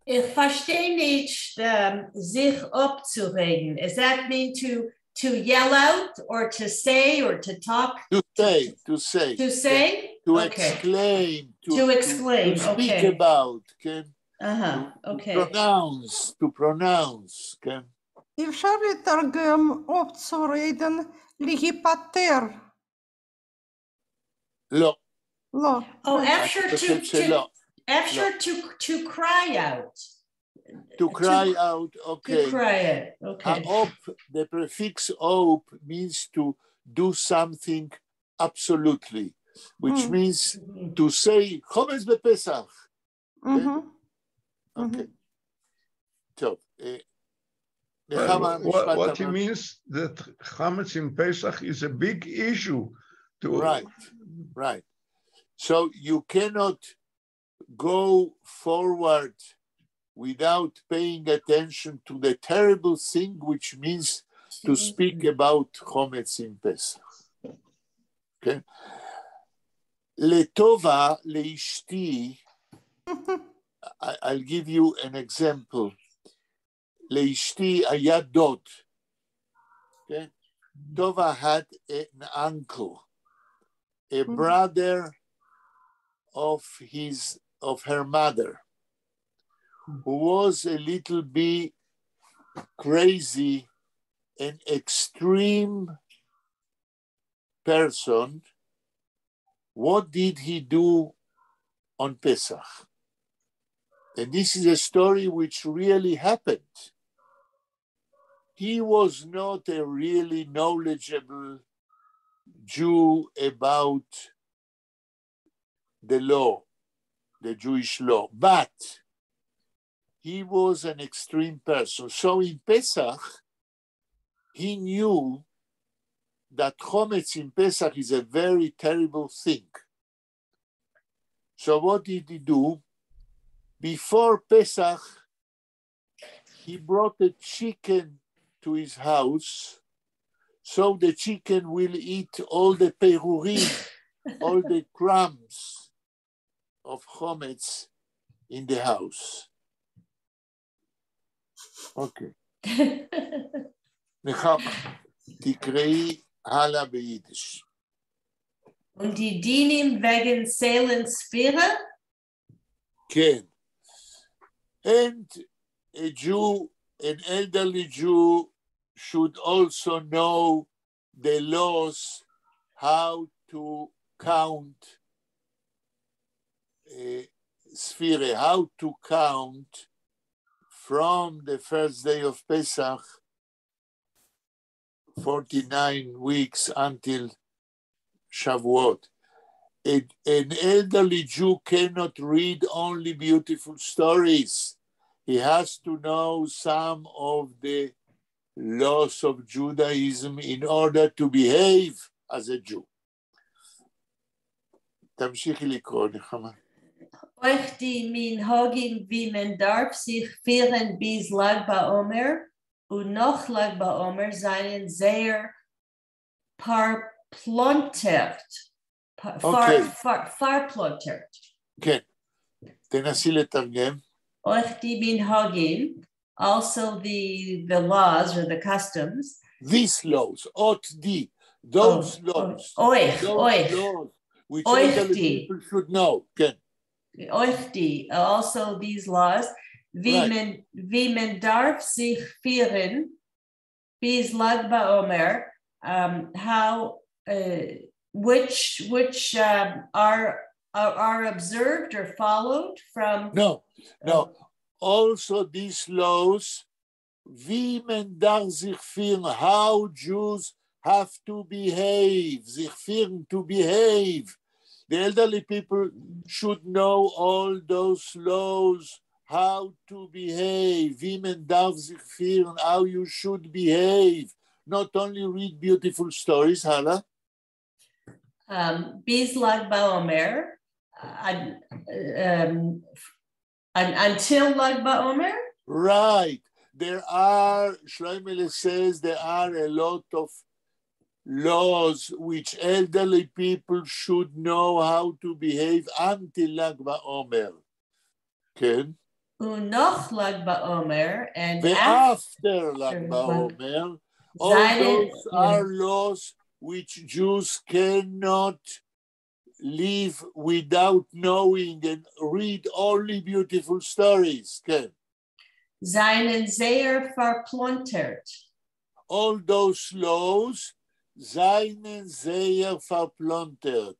Ich verstehe nicht, sich abzuregen. Does that mean to yell out or to say or to talk? To say. To say? To okay. exclaim. To speak okay. about. Okay. Okay. To pronounce. Okay. אפשר לתרגם אופצורדן להיפטר. לא. לא. Oh, after to cry out. To cry out, okay. To cry it, okay. The prefix op means to do something absolutely, which means to say, Chometz bePesach. Okay. So, what he means that Chometz in Pesach is a big issue. Right. So you cannot go forward without paying attention to the terrible thing, which means to speak about Chometz in Pesach. Okay? Letova, leishti, I'll give you an example. Leishti היה דוד. Okay? Tova had an uncle, a brother of her mother, who was a little bit crazy, an extreme person. What did he do on Pesach? And this is a story which really happened. He was not a really knowledgeable Jew about the law, the Jewish law, but he was an extreme person. So in Pesach, he knew that Chometz in Pesach is a very terrible thing. So what did he do? Before Pesach, he brought a chicken to his house, so the chicken will eat all the perurim, all the crumbs of Chometz in the house. Okay. נחמה, תקראי הלאה ביידיש. Und die Dinim wegen Seelensphäre? כן. And a Jew, an elderly Jew, should also know the laws, how to count sphere, how to count from the first day of Pesach, 49 weeks until Shavuot. An elderly Jew cannot read only beautiful stories. He has to know some of the laws of Judaism in order to behave as a Jew. תמשיכי לקרוא, נחמה. Euch die Minhagim, wie man darf sich führen bis Lag BaOmer und noch Lag BaOmer seien sehr parplontert. farplotert. כן. תנסי לתרגם. Oich bin hagin, also the laws or the customs. These laws, ot di, those laws. Oich, those laws, which elderly people should know. כן. Oich also these laws. Wie men darf sich führen, bis Lag BaOmer, how which are observed or followed from. No. Also these laws, wie men darf sich führen, how Jews have to behave, sich führen, to behave. The elderly people should know all those laws, how to behave, wie men darf sich führen, how you should behave. Not only read beautiful stories, Hala. Bis Lag BaOmer, until Lag BaOmer? Right. Shloimele says there are a lot of laws which elderly people should know how to behave until Lag BaOmer. Okay. Unoch Lag BaOmer and after Lag BaOmer, all those are laws which Jews cannot live without knowing and read only beautiful stories. Okay. Seinen sehr verplontert. All those laws, seinen sehr verplontert.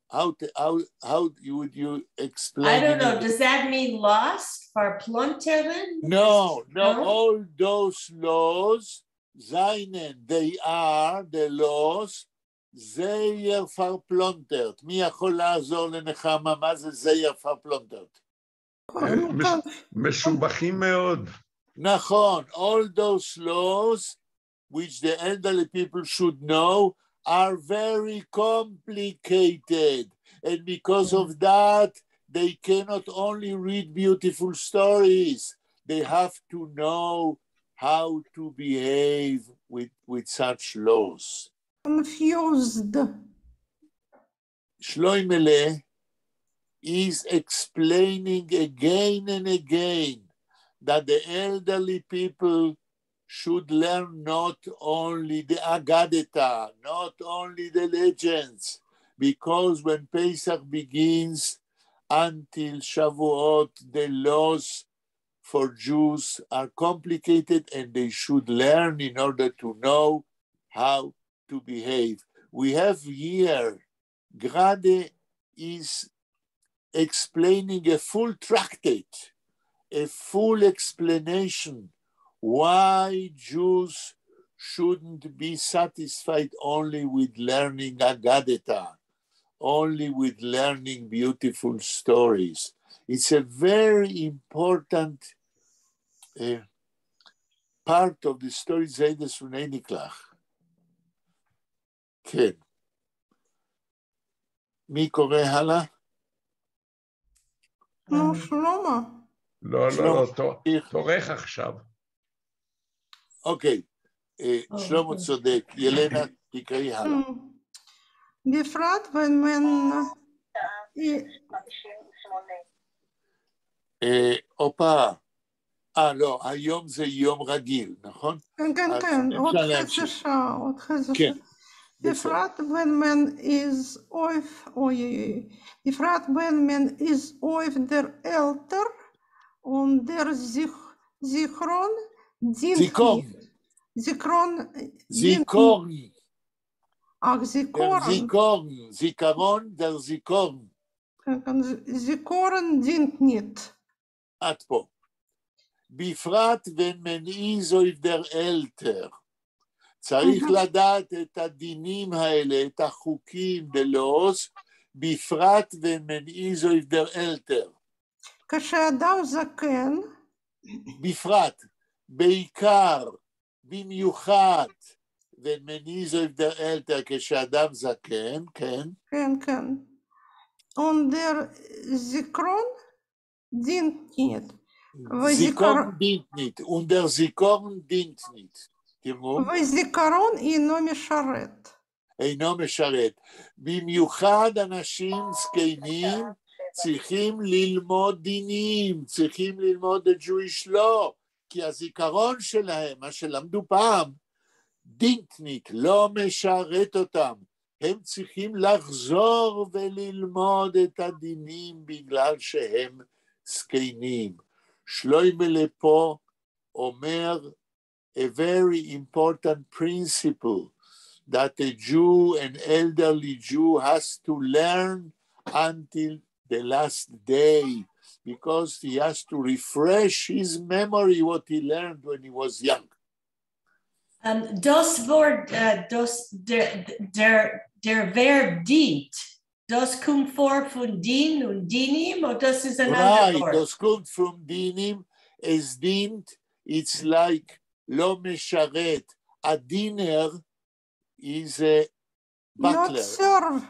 How would you explain? I don't know. Does that mean lost? Verplonteren? No. All those laws, seinen, they are the laws, sehr verplontert. מי יכול לעזור לנחמה? מה זה זייר verplontert? משובחים מאוד. נכון, all those laws which the elderly people should know are very complicated. And because of that, they cannot only read beautiful stories. They have to know how to behave with such laws. Confused. Shloimele is explaining again and again that the elderly people should learn not only the Agadeta, not only the legends, because when Pesach begins until Shavuot, the laws for Jews are complicated and they should learn in order to know how to behave. We have here, Grade is explaining a full tractate, a full explanation why Jews shouldn't be satisfied only with learning Agadeta, only with learning beautiful stories. It's a very important part of the story Zaydes Unei Niklach. כן. מי קורא הלאה? נו, שלמה. לא, תורך עכשיו. אוקיי, שלמה צודק. ילנה, תקראי הלאה. בפרט when אופה. לא, היום זה יום רגיל, נכון? כן, עוד חצי שעה, כן. בפרט when man is בפרט when man is der Elter und der Zichron dient nicht. Zikron. Ach, זיכרון, der זיכרון. זיכרון dient nicht. עד פה. בפרט wenn man is der Elter. צריך לדעת את הדינים האלה, את החוקים, דלוס, בפרט ומנעיזו יבדר אלתר. כשאדם זקן. בפרט, בעיקר, במיוחד, ומנעיזו יבדר אלתר, כשאדם זקן, כן? כן. Und der Zikron dient nicht. זיכרון dient nicht. Und der זיכרון dient nicht. וזיכרון אינו משרת. אינו משרת. במיוחד אנשים זקנים צריכים ללמוד דינים, צריכים ללמוד את Jewish law, כי הזיכרון שלהם, מה שלמדו פעם, דינטניק, לא משרת אותם. הם צריכים לחזור וללמוד את הדינים בגלל שהם זקנים. שלוימה לפה אומר a very important principle that a Jew, an elderly Jew, has to learn until the last day, because he has to refresh his memory what he learned when he was young. Das Wort, der Verb dient, das kommt vor von dien und dinim, oder das ist ein anderes Wort? Right, das kommt from dinim, es dient, it's like lo mesharet. A diner is a Not butler. serve.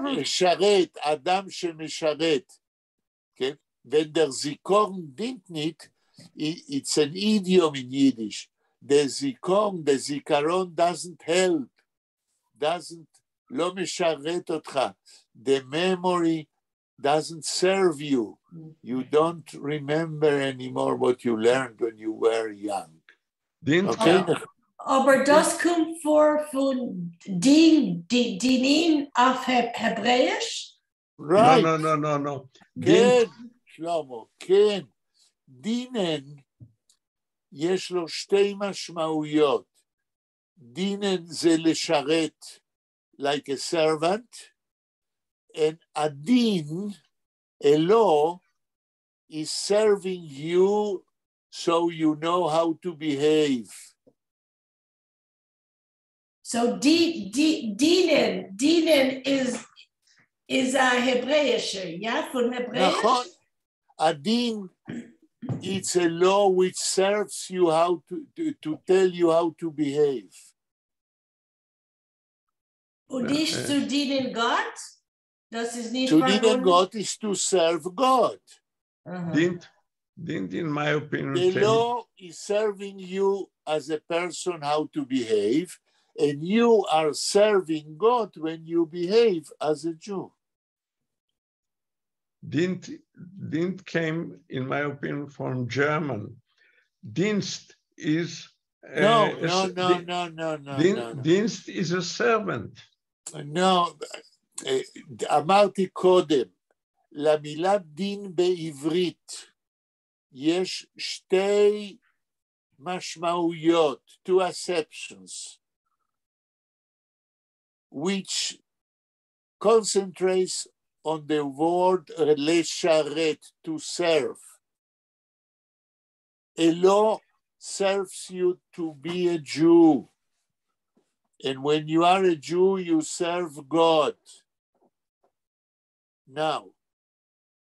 משרת, אדם שמשרת, כן? Wenn der Zikaron dient nicht, it's an idiom in Yiddish. The Zikaron doesn't help, לא משרת אותך. The memory doesn't serve you. You don't remember anymore what you learned when you were young. Okay? Aber das kommt vor von dinim auf Hebräisch? Right. No. כן, שלמה, כן. דינן, יש לו שתי משמעויות. דינן זה לשרת, like a servant, and הדין, אלו, is serving you so you know how to behave. So dienen is a Hebräische, ja, von Hebräisch? נכון. הדין, it's a law which serves you how to tell you how to behave. Und nicht zu dienen Gott? Das ist nicht To verbunden? dienen Gott is to serve God. Didn't in my opinion, The law is serving you as a person how to behave, and you are serving God when you behave as a Jew. Didn't came, in my opinion, from German. Dienst is No. Dienst is a servant. No, אמרתי קודם, למילה דין בעברית יש שתי משמעויות, two acceptions, which concentrates on the word לשרת, to serve. A law serves you to be a Jew. And when you are a Jew, you serve God. Now,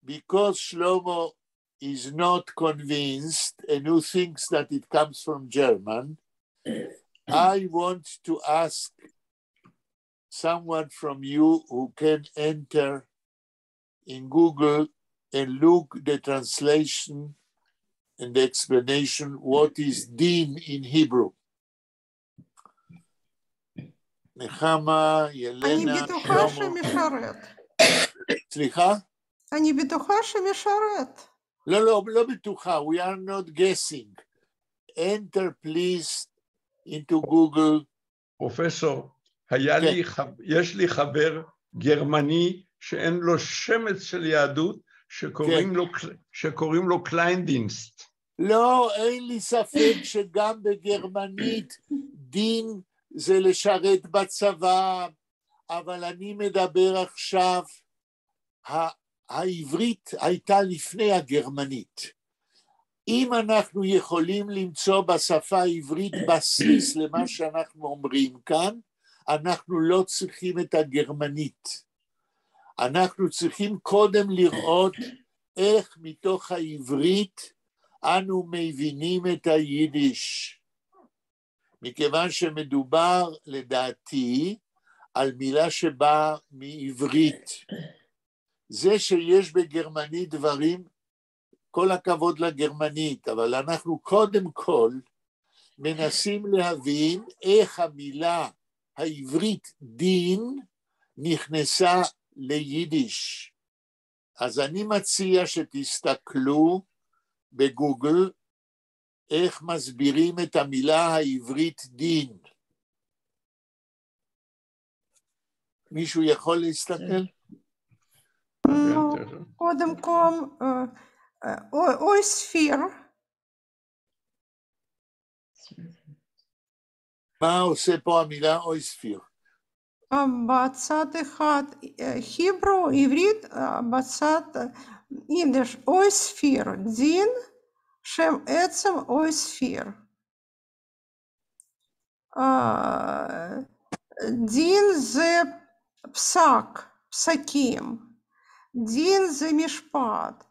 because Shlomo is not convinced and who thinks that it comes from German, I want to ask someone from you who can enter in Google and look the translation and the explanation, what is din in Hebrew. נחמה, ילנה, אני בטוחה שמשרת. סליחה? אני בטוחה שמשרת. לא בטוחה, we are not guessing. Enter please into Google. פרופסור, יש לי חבר גרמני שאין לו שמץ של יהדות, שקוראים לו קליינדינסט. לא, אין לי ספק שגם בגרמנית דין זה לשרת בצבא, אבל אני מדבר עכשיו, העברית הייתה לפני הגרמנית. אם אנחנו יכולים למצוא בשפה העברית בסיס למה שאנחנו אומרים כאן, אנחנו לא צריכים את הגרמנית. אנחנו צריכים קודם לראות איך מתוך העברית אנו מבינים את היידיש. מכיוון שמדובר לדעתי על מילה שבאה מעברית. זה שיש בגרמנית דברים, כל הכבוד לגרמנית, אבל אנחנו קודם כל מנסים להבין איך המילה העברית דין נכנסה ליידיש. אז אני מציע שתסתכלו בגוגל איך מסבירים את המילה העברית דין. מישהו יכול להסתכל? נו, קודם כל, אויספיר. מה עושה פה המילה אויספיר? בצד אחד היברו, עברית, בצד יידיש, אויספיר, דין, שם עצם אויספיר. דין זה פסק, פסקים. דין זה משפט.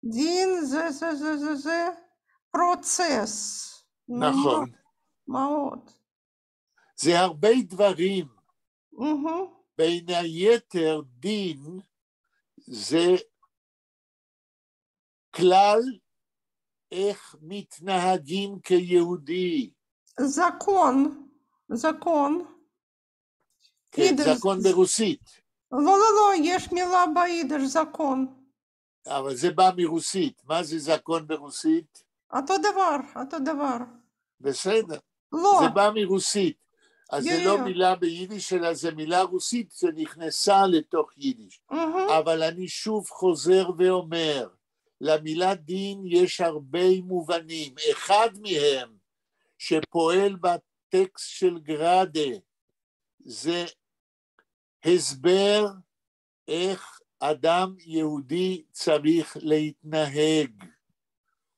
דין זה פרוצס. נכון. מה עוד? זה הרבה דברים. בין היתר דין זה כלל איך מתנהגים כיהודי. זקון. כן, זקון ברוסית. לא, יש מילה ביידיש, זקון. אבל זה בא מרוסית. מה זה זקון ברוסית? אותו דבר. בסדר. לא. זה בא מרוסית. אז זה לא מילה ביידיש, אלא זה מילה רוסית שנכנסה לתוך יידיש. אבל אני שוב חוזר ואומר, למילה דין יש הרבה מובנים. אחד מהם שפועל בטקסט של גראדה, זה הסבר איך אדם יהודי צריך להתנהג.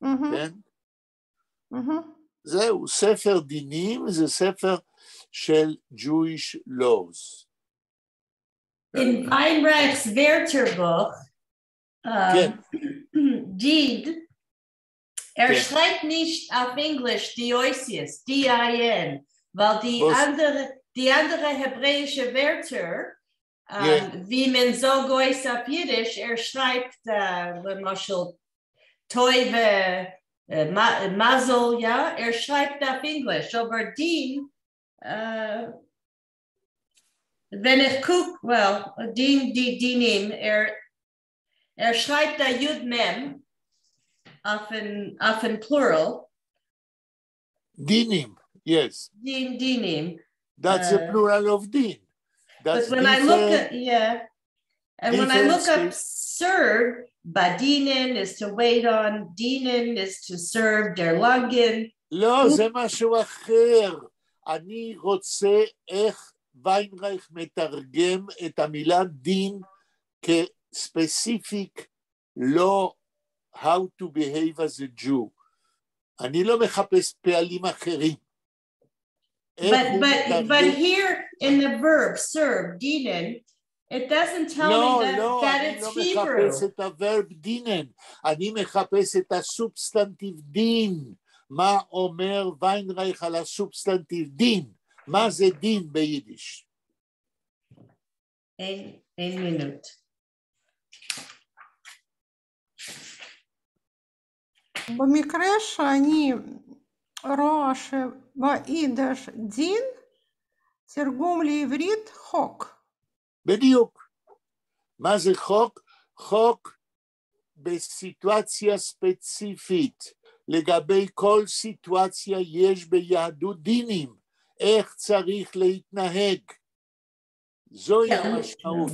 כן? זהו, ספר דינים, זה ספר של Jewish laws. In Weinreich's Wörterbuch, Deed, schreibt nicht auf Englisch Dioisius, D-I-N, weil die andere hebräische Wörter, wie man so goes auf Yiddish, schreibt, Marshall, Toive, Mazel, ja, schreibt auf Englisch, aber Dien, wenn ich gucke, well, Dinim, schreibt da Yud Mem auf ein Plural. Dinim, yes. Dinim. That's the plural of din. But when I look at, and when I look up serve, badinen is to wait on, dienen is to serve, der langen. לא, זה משהו אחר. אני רוצה איך ויינרייך מתרגם את המילה דין כספציפיק, לא how to behave as a Jew. אני לא מחפש פעלים אחרים. But here in the verb, serve, dienen, it doesn't tell me that it's Hebrew. אני לא מחפש את הוורב דינן, אני מחפש את הסובסטנטיב דין. מה אומר ויינרייך על הסובסטנטיב דין? מה זה דין ביידיש? אין מינוט. במקרה שאני רואה שביידיש דין, תרגום לעברית חוק. בדיוק. מה זה חוק? חוק בסיטואציה ספציפית. לגבי כל סיטואציה יש ביהדות דינים. איך צריך להתנהג. זוהי המשמעות.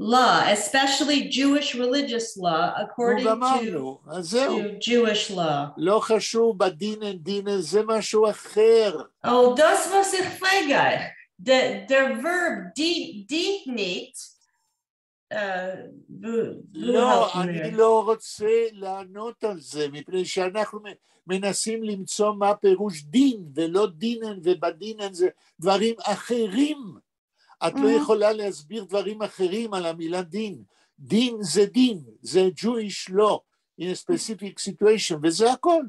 Law, especially Jewish religious law, according to Jewish law. לא חשוב בדינן, זה משהו אחר. Oh, das was ich frage. Der Verb dient nicht. לא, אני לא רוצה לענות על זה, מפני שאנחנו מנסים למצוא מה פירוש דין, ולא דינן ובדינן זה דברים אחרים. את לא יכולה להסביר דברים אחרים על המילה דין. דין, זה Jewish law in a specific situation, וזה הכל.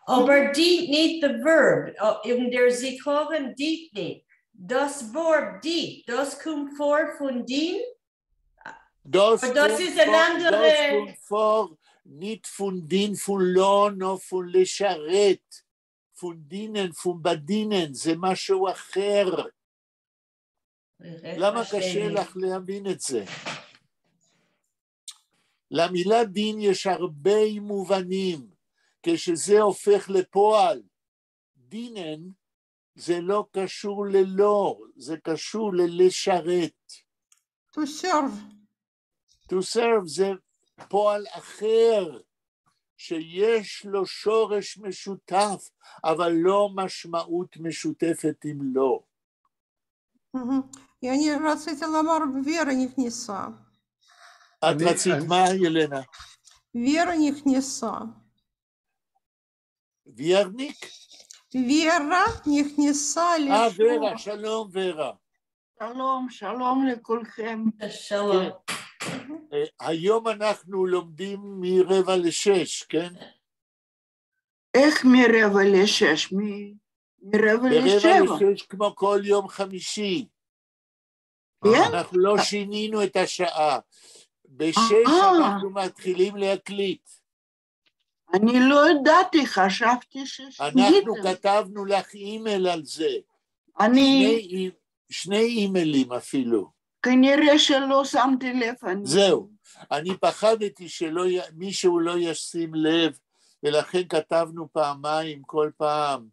Aber dient nicht the verb, in der Zikoven dient nicht. Das Verb dient, das kommt vor von dien? Das ist ein anderer... Das kommt vor nicht von dien, von lohn, noch von לשרת, פונדינן, פומבדינן, זה משהו אחר. למה קשה לך להבין את זה? למילה דין יש הרבה מובנים, כשזה הופך לפועל. דינן זה לא קשור ללא, זה קשור ללשרת. To serve. To serve זה פועל אחר, שיש לו שורש משותף, אבל לא משמעות משותפת עם לא. אני רציתי לומר ורה נכנסה. את רצית מה, ילנה? ורה נכנסה. וירניק? ורה נכנסה לשם. ורה, שלום ורה. שלום, שלום לכולכם. שלום. היום אנחנו לומדים מ5:45, כן? איך מ5:45? מ5:45. ב5:45 כמו כל יום חמישי. כן? אנחנו לא שינינו את השעה. ב6 אנחנו מתחילים להקליט. אני לא ידעתי, חשבתי ששיניתם. אנחנו כתבנו לך אימייל על זה. שני אימיילים אפילו. כנראה שלא שמתי לב. זהו, אני פחדתי שמישהו לא ישים לב, ולכן כתבנו פעמיים כל פעם.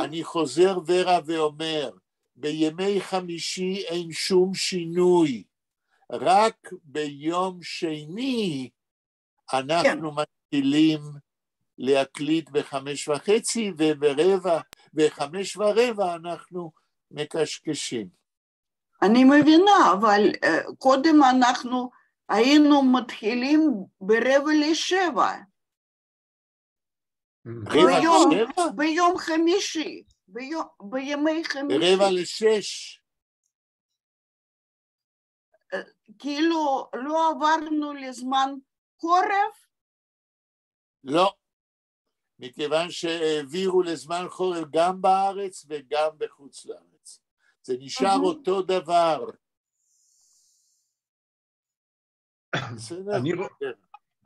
אני חוזר ורה ואומר, בימי חמישי אין שום שינוי, רק ביום שני אנחנו מתחילים להקליט ב5:30, וב5:15 אנחנו מקשקשים. אני מבינה, אבל קודם אנחנו היינו מתחילים ב6:45. ביום חמישי, בימי חמישי. ב5:45. כאילו לא עברנו לזמן חורף? לא, מכיוון שהעבירו לזמן חורף גם בארץ וגם בחוץ לארץ. זה נשאר אותו דבר.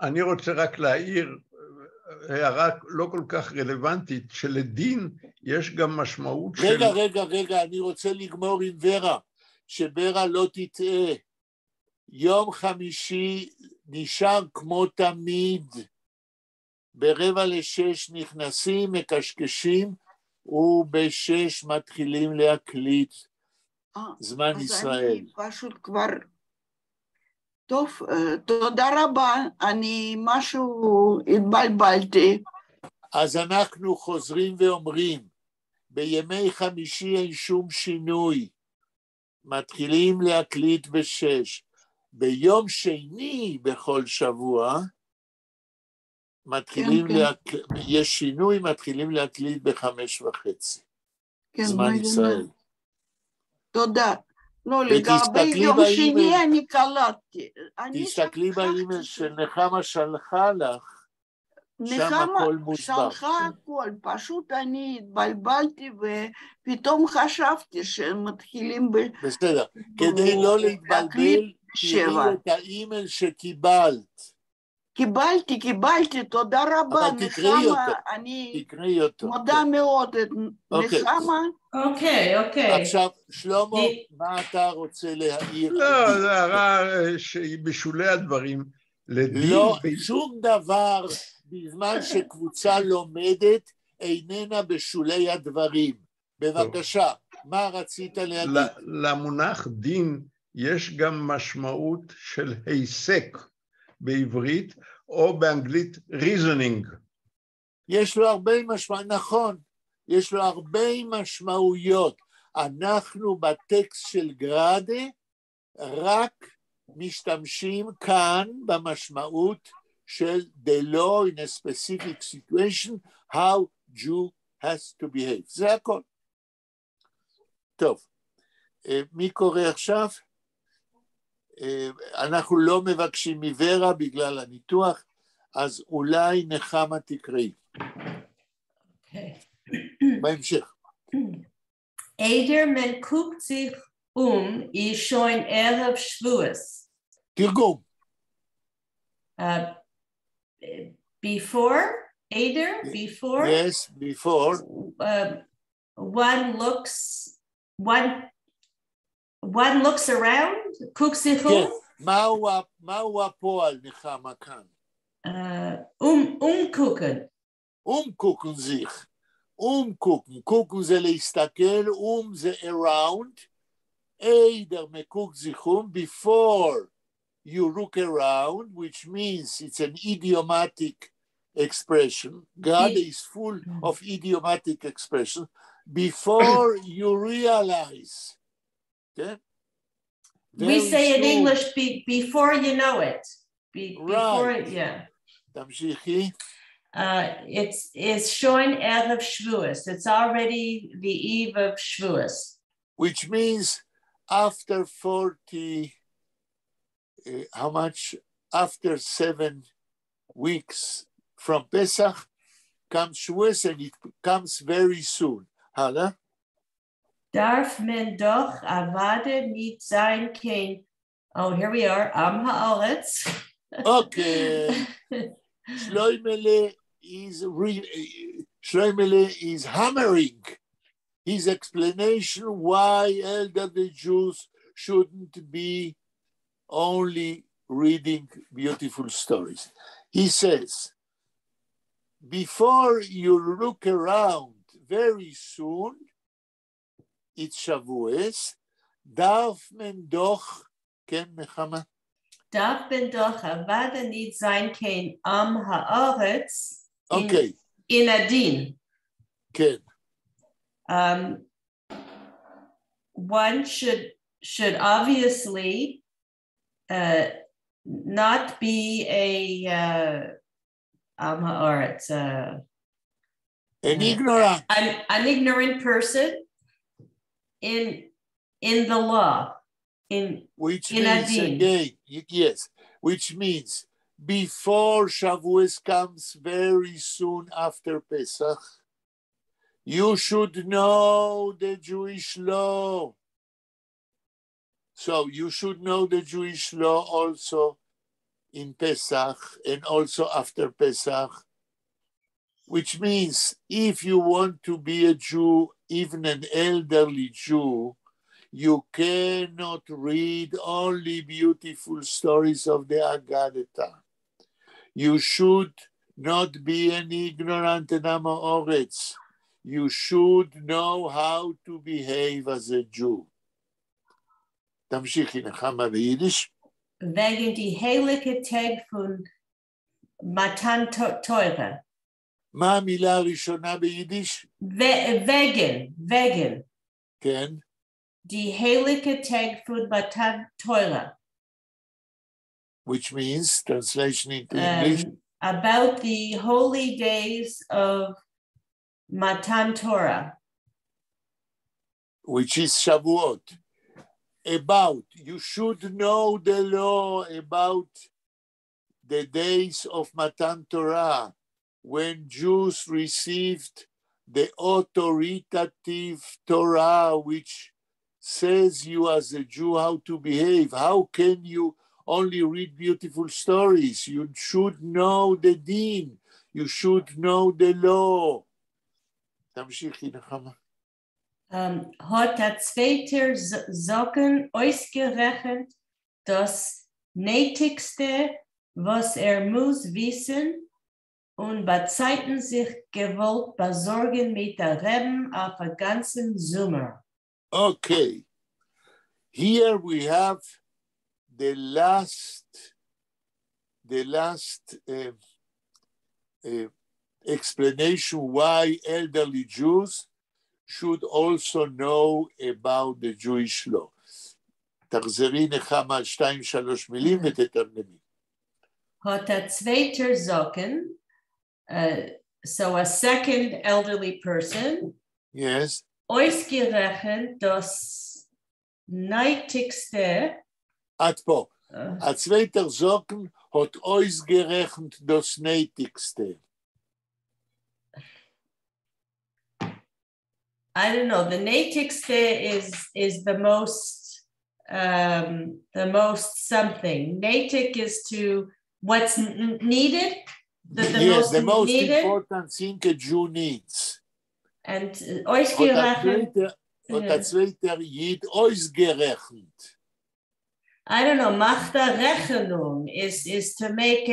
אני רוצה רק להעיר הערה לא כל כך רלוונטית, שלדין יש גם משמעות של... רגע, אני רוצה לגמור עם ורה, שורה לא תטעה. יום חמישי נשאר כמו תמיד. ב5:45 נכנסים, מקשקשים, וב6 מתחילים להקליט זמן ישראל. אז אני פשוט כבר... טוב, תודה רבה, אני משהו התבלבלתי. אז אנחנו חוזרים ואומרים, בימי חמישי אין שום שינוי, מתחילים להקליט ב6, ביום שני בכל שבוע, מתחילים יש שינוי, מתחילים להקליט ב5:30, זמן ישראל. תודה. לא, לגבי יום שני אני קלטתי. תסתכלי באימייל שנחמה שלחה לך, שם הכל מוסבר. נחמה שלחה הכל, פשוט אני התבלבלתי ופתאום חשבתי שמתחילים בסדר, כדי לא להתבלבל, תראי את האימייל שקיבלת. קיבלתי, תודה רבה, נחמה, אני מודה מאוד את נחמה. אוקיי. עכשיו, שלמה, מה אתה רוצה להעיר? לא, זה הערה שהיא בשולי הדברים. לא, שום דבר בזמן שקבוצה לומדת איננה בשולי הדברים. בבקשה, מה רצית להגיד? למונח דין יש גם משמעות של היסק בעברית, או באנגלית reasoning. יש לו הרבה משמעויות, נכון, יש לו הרבה משמעויות. אנחנו בטקסט של גראדה רק משתמשים כאן במשמעות של the law in a specific situation, how Jew has to behave. זה הכל. טוב, מי קורא עכשיו? אנחנו לא מבקשים מורה בגלל הניתוח, אז אולי נחמה תקראי. בהמשך. Eider men guckt sich ist schon Erev Shavuos. תרגום. Before Eder, before? Yes, before. One looks around, guckt sich כן, מהו הפועל, נחמה, כאן? Umgucken. Umgucken sich. Umgucken. Gucken זה להסתכל, זה around. Eider מguckt sich before you look around, which means it's an idiomatic expression. God is full of idiomatic expression. Before you realize. Okay? We say in English, before you know it. Before, right. Yeah. תמשיכי. It's showing Erev Shavuos. It's already the eve of Shavuos. Which means after 40, how much? After 7 weeks from Pesach comes Shavuos, and it comes very soon. Hala? Darf men doch avade nicht sein kein. Oh, here we are. Am haaretz. Okay. Shloimele is hammering his explanation why elderly Jews shouldn't be only reading beautiful stories. He says, before you look around very soon, it's Shavuos, darf men doch, ken Nechama? Darf men doch avade nicht sein kein am haaretz. Okay. In adin. Ken. One should obviously not be an ignorant. An ignorant person in the law. Which means again, yes, which means before Shavuos comes very soon after Pesach, you should know the Jewish law. So you should know the Jewish law also in Pesach and also after Pesach, which means if you want to be a Jew, even an elderly Jew, you cannot read only beautiful stories of the Haggadah. You should not be an ignorant Am Haaretz. You should know how to behave as a Jew. תמשיכי נחמה ביידיש. Wegen die heilige Tag von Matan Torah. מה המילה הראשונה ביידיש? Wegen. כן. Die heilige Tag von Matan Torah. Which means, translation into English? About the holy days of Matan Torah. Which is Shavuot. You should know the law about the days of Matan Torah, when Jews received the authoritative Torah, which says you as a Jew how to behave. How can you only read beautiful stories? You should know the din. You should know the law. תמשיכי נחמה. Hat der zweite Socken ausgerechnet das Nötigste, was muss wissen, und bei Zeiten sich gewollt besorgen mit der Reben auf den ganzen Sommer. Okay. Here we have the last explanation why elderly Jews should also know about the Jewish law. תחזרי נחמה על 2-3 מילים ותתרגמי. Hat der zweite Socken, so a second elderly person, Yes. ausgerechnet das Nötigste. עד פה. הצוויiter Socken hat ausgerechnet das Nötigste. I don't know. The Nötigste is the most something. Nötig is to what's needed. the most needed. important thing a Jew needs. And ausgerechnet. Und der zweite Jid ausgerechnet. I don't know, machta rechenung is to make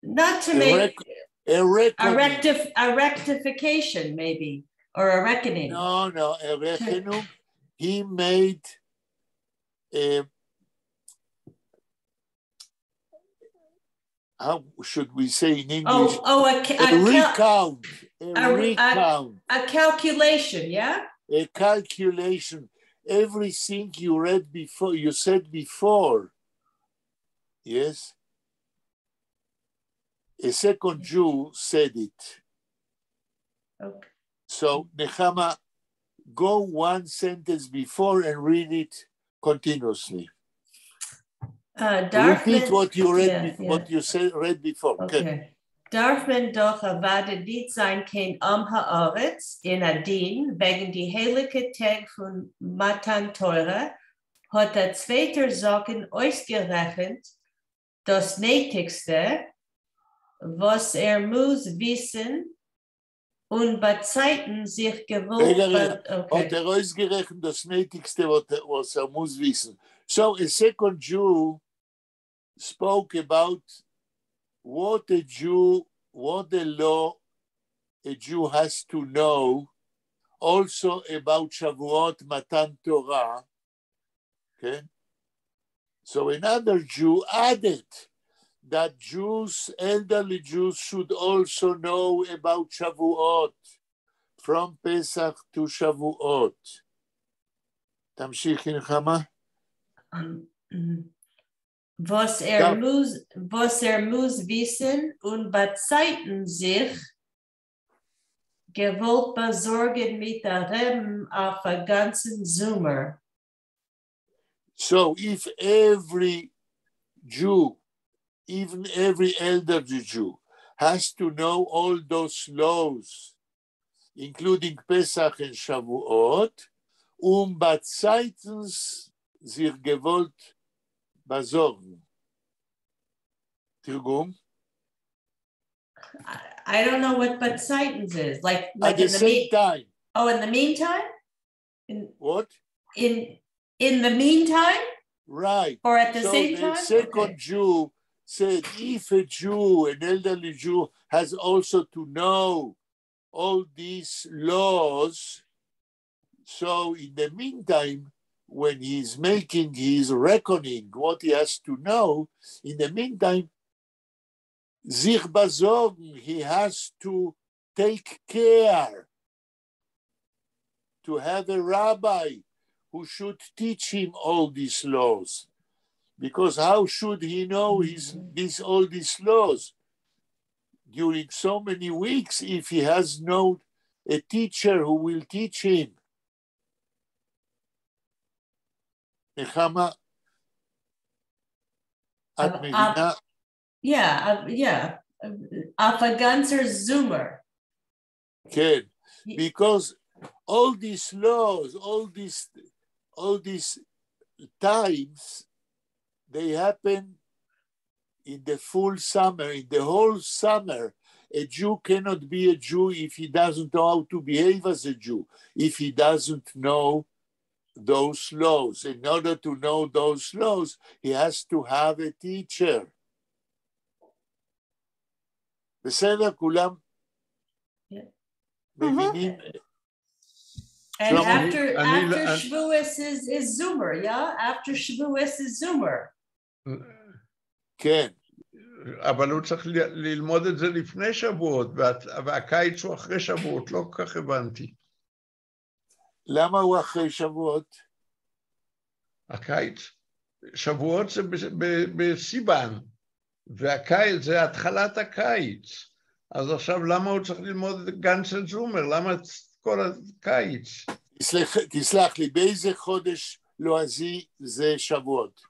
not to make a rectification maybe, or a reckoning. No, a rechenung. He made how should we say in English? A recount. A calculation, yeah? A calculation. Everything you read before, you said before. Yes? A second Jew said it. Okay. So, Nechama, go one sentence before and read it continuously. Repeat what you read, what you said read before. Okay. Darf man doch erwartet nicht sein kein haaretz in Adin wegen die heilige Tag von Matan Teure hat der zweite Socken ausgerechnet das Nötigste, was muss wissen und bei Zeiten sich gewollt. Hat ausgerechnet das Nötigste, was muss wissen. So a second Jew spoke about what the law a Jew has to know, also about Shavuot, Matan Torah. Okay? So another Jew added that Jews, elderly Jews, should also know about Shavuot, from Pesach to Shavuot. תמשיכי נחמה. Was muss wissen und bei Zeiten sich gewollt besorgen mit der Reben auf der ganzen Sommer. So if every Jew, even every elderly Jew, has to know all those laws, including Pesach and Shavuot, bei Zeiten sich gewollt besorgen. Tirgum? I don't know what but Satan's is. Like at the same time. Oh, in the meantime? What? In the meantime? Right. Or at the same time? The second Jew said, if a Jew, an elderly Jew, has also to know all these laws, so in the meantime, when he's making his reckoning, what he has to know, in the meantime, sich besorgen, he has to take care to have a rabbi who should teach him all these laws. Because how should he know all these laws during so many weeks if he has no a teacher who will teach him? נחמה, את מבינה? Yeah. Auf a ganzer Zoomer. כן, because all these laws, all these times, they happen in the full summer, in the whole summer. A Jew cannot be a Jew if he doesn't know how to behave as a Jew, if he doesn't know those laws. In order to know those laws, he has to have a teacher. בסדר, כולם מבינים? And after Shavuos is Zoomer, yeah? After Shavuos is Zoomer. כן. אבל הוא צריך ללמוד את זה לפני שבועות, והקיץ הוא אחרי שבועות, לא כל כך הבנתי. למה הוא אחרי שבועות? הקיץ, שבועות זה בסיבן, והקיץ זה התחלת הקיץ. אז עכשיו למה הוא צריך ללמוד את גנצל זומר? למה כל הקיץ? תסלח לי, באיזה חודש לועזי זה שבועות?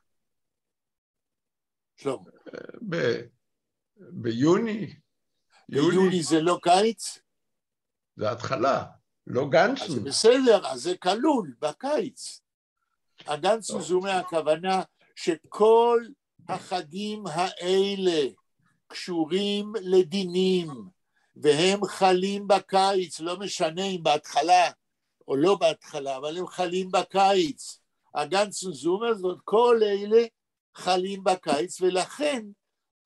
שלום. ביוני. ביוני זה לא קיץ? זה התחלה. לא גנצן. אז בסדר, אז זה כלול בקיץ. הגנצן זומר הכוונה שכל החגים האלה קשורים לדינים, והם חלים בקיץ, לא משנה אם בהתחלה או לא בהתחלה, אבל הם חלים בקיץ. הגנצן זומר, זאת כל אלה חלים בקיץ, ולכן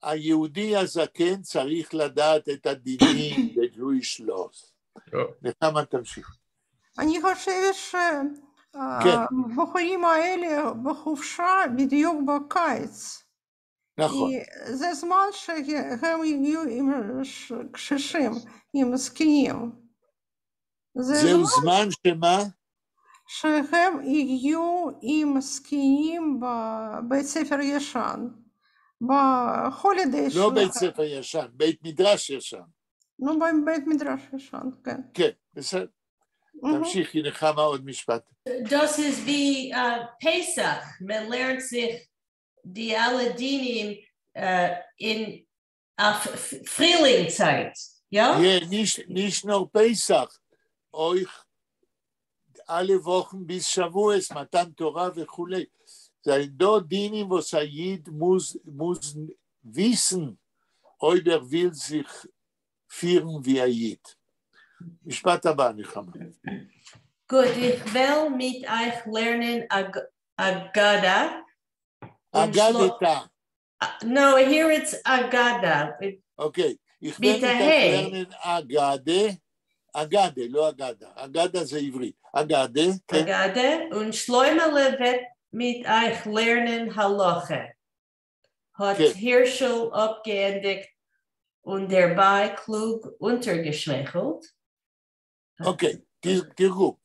היהודי הזקן צריך לדעת את הדינים ב-Jewish laws. נחמה תמשיך. אני חושבת שהבחורים האלה בחופשה בדיוק בקיץ. נכון. זה זמן שהם הגיעו עם קשישים, עם זקנים. זהו זמן שמה? שהם הגיעו עם זקנים בבית ספר ישן. בהולידיי לא בית ספר ישן, בית מדרש ישן. נו, בית מדרש ישן, כן. כן, בסדר. תמשיכי נחמה עוד משפט. Das ist wie Pesach. Man lernt sich die alle Dinim in Frühlingszeit. Ja? Ja, nicht nur Pesach. Euch alle Wochen bis Shavuos, Matan Torah וכולי. Sein dort Dinim, was Yid muss wissen, ob will sich führen wie Yid. משפט הבא, נחמה. Gut, ich will mit euch lernen Agada. Agadeta. No, here it's Agada. Okay, ich will mit euch lernen Agade. Agade, לא אגדה. אגדה זה עברית. Agade. Agade. Und Shloimele wird mit euch lernen Halache. Hat Hirschel abgeendigt und dabei klug untergeschwächelt. Okay, תרגום.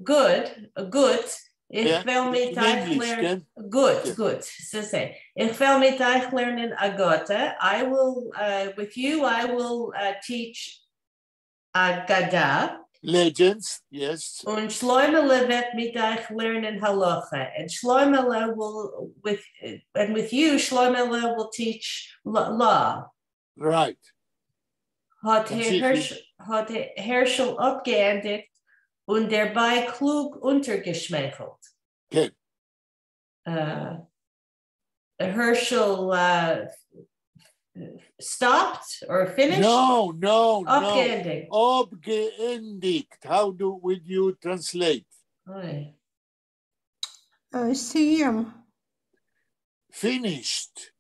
Gut. Ich will mit euch lernen. Good. So say. Ich will mit euch lernen Agata. I will, with you, I will teach Agada. Legends, yes. Und Shloimele wird mit euch lernen Halacha. And Shloimele will, with you, Shloimele will teach law. Right. Hat Herschel abgeendigt und dabei klug untergeschmeichelt. Okay. Herschel stopped or finished? No. Abgeendigt. Abgeendigt. How would you translate? CM. Finished.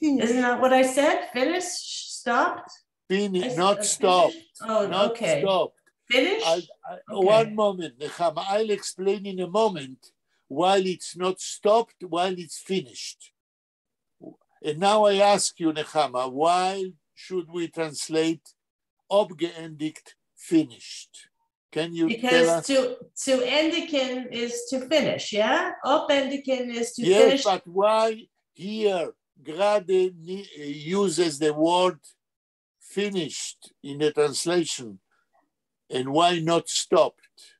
Isn't that what I said? Finished? Stopped? Not stopped. Oh, not okay. Stopped. Finished? Okay. One moment, Nechama. I'll explain in a moment why it's not stopped, while it's finished. And now I ask you, Nechama, why should we translate abgeendigt finished? Can you tell us? Because to endigen is to finish, yeah? Abendigen is to yes, finish. Yes, but why here Grade uses the word finished in the translation, and why not stopped?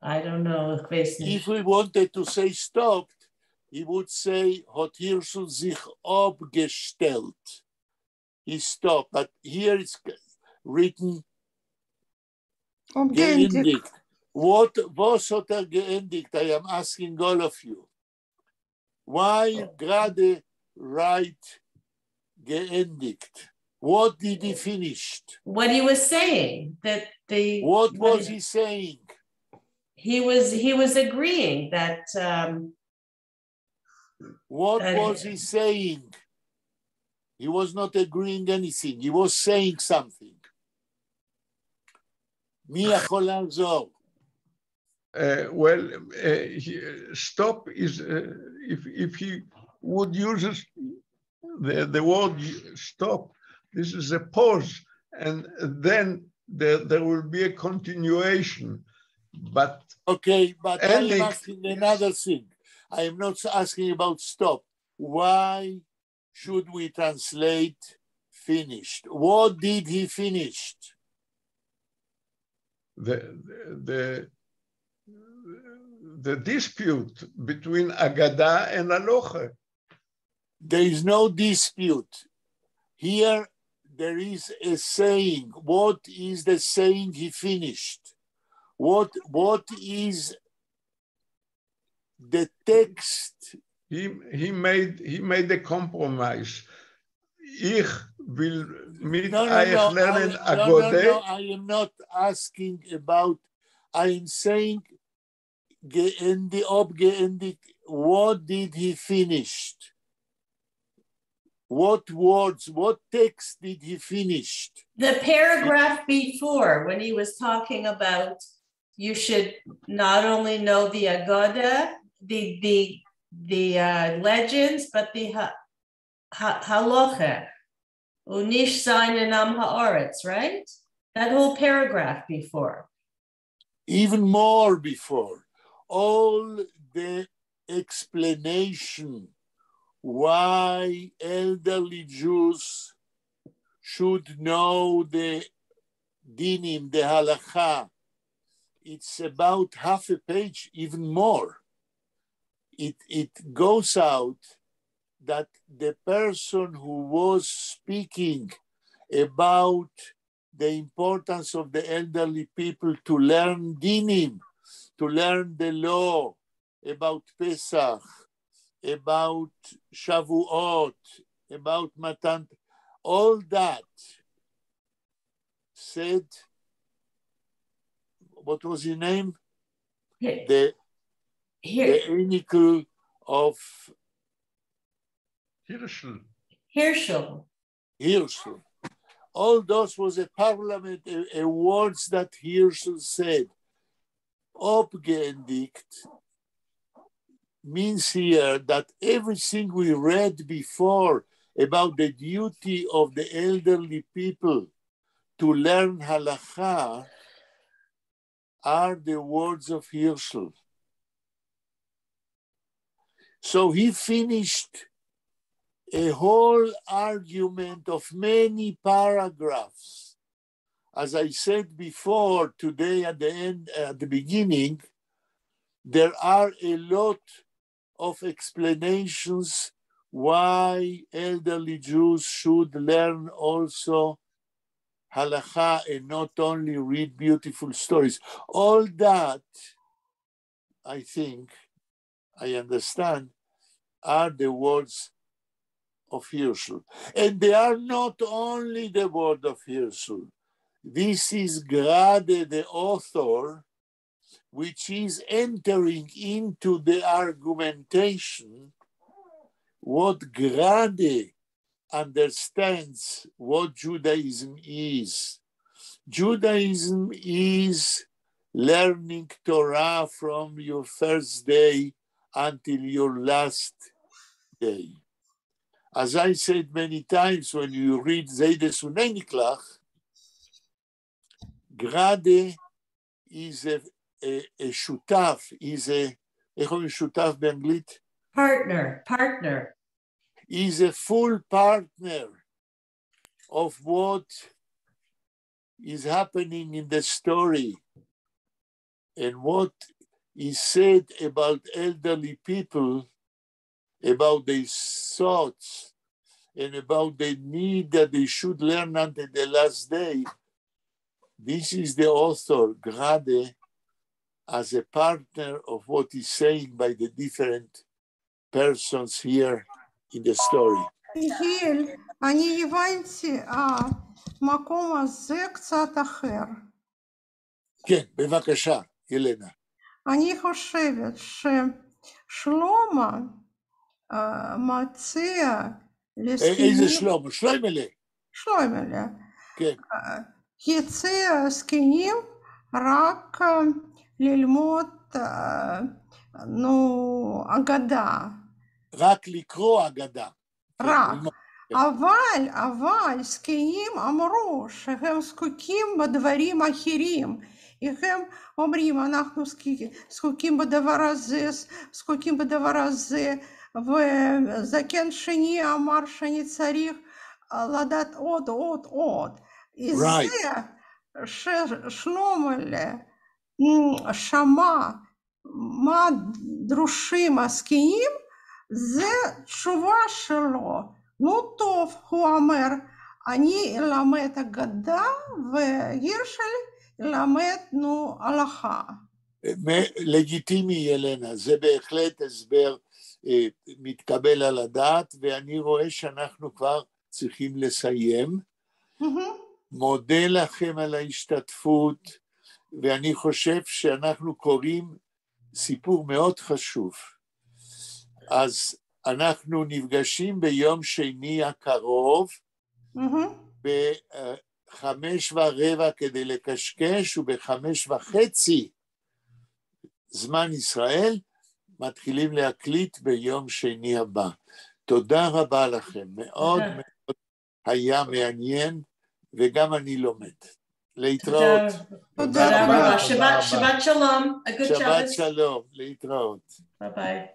I don't know. If we wanted to say stopped, he would say, hat Hirschel sich abgestellt. He stopped, but here it's written geendigt. Was hat geendigt? I am asking all of you. Why gerade write geendigt? What did he finish? What he was saying, that the... What was he saying? He was agreeing that... What was he saying? He was not agreeing anything. He was saying something. מי יכול לעזור? Stop is, if he would use the word stop, this is a pause, and then there will be a continuation. But okay, but I am asking another thing. I am not asking about stop. Why should we translate finished? What did he finish? The dispute between Agada and Aloche. There is no dispute. Here there is a saying. What is the saying he finished? What is the text he made a compromise. Ich will mit euch lernen Agode. No, I am not asking about, I am saying, what did he finish? What words, what text did he finish? The paragraph before, when he was talking about you should not only know the Agoda, the legends, but the halacha, unish seinen am haaretz, right? That whole paragraph before. Even more before, all the explanation why elderly Jews should know the dinim, the halacha. It's about half a page, even more. It goes out that the person who was speaking about the importance of the elderly people to learn dinim, to learn the law about Pesach, about Shavuot, about Matan, all that said, what was his name? The Enicle of Hirschel. All those was a parliament, a words that Hirschel said. Abgeendigt means here that everything we read before about the duty of the elderly people to learn halacha are the words of Hirschel. So he finished a whole argument of many paragraphs. As I said before, today at the beginning, there are a lot of explanations why elderly Jews should learn also halacha and not only read beautiful stories. All that, I think, I understand, are the words of Hirschel. And they are not only the word of Hirschel. This is Grade, the author, which is entering into the argumentation what Grade understands what Judaism is. Judaism is learning Torah from your first day until your last day. As I said many times, when you read Zeides Uneniklach, Grade is a shutaf, is a, איך אומרים שותף באנגלית? Partner. Is a full partner of what is happening in the story and what is said about elderly people, about their thoughts, and about the need that they should learn until the last day. This is the author, Grade, as a partner of what is saying by the different persons here in the story. גיל, אני הבנתי, המקום הזה קצת אחר. כן, בבקשה, ילנה. אני חושבת ששלמה מציע לזקנים... איזה שלמה? שלוימלה. שלוימלה. כן. הציע זקנים רק ללמוד, אגדה. רק לקרוא אגדה. רק. אבל זקנים אמרו שהם זקוקים בדברים אחרים. הם אומרים, אנחנו זקוקים בדבר הזה, זקוקים בדבר הזה, וזקן שני אמר שאני צריך לדעת עוד. זה ששלמה שמע מה דרושים הזקנים, זה תשובה שלו. נו טוב, הוא אומר, אני אלמד אגדה והירשל ילמד הלכה. לגיטימי, ילנה, זה בהחלט הסבר מתקבל על הדעת, ואני רואה שאנחנו כבר צריכים לסיים. מודה לכם על ההשתתפות, ואני חושב שאנחנו קוראים סיפור מאוד חשוב. אז אנחנו נפגשים ביום שני הקרוב, ב5:15 כדי לקשקש, וב5:30 זמן ישראל, מתחילים להקליט ביום שני הבא. תודה רבה לכם, מאוד מאוד היה מעניין, וגם אני לומד. להתראות. תודה רבה. שבת שלום. שבת שלום, להתראות. ביי ביי.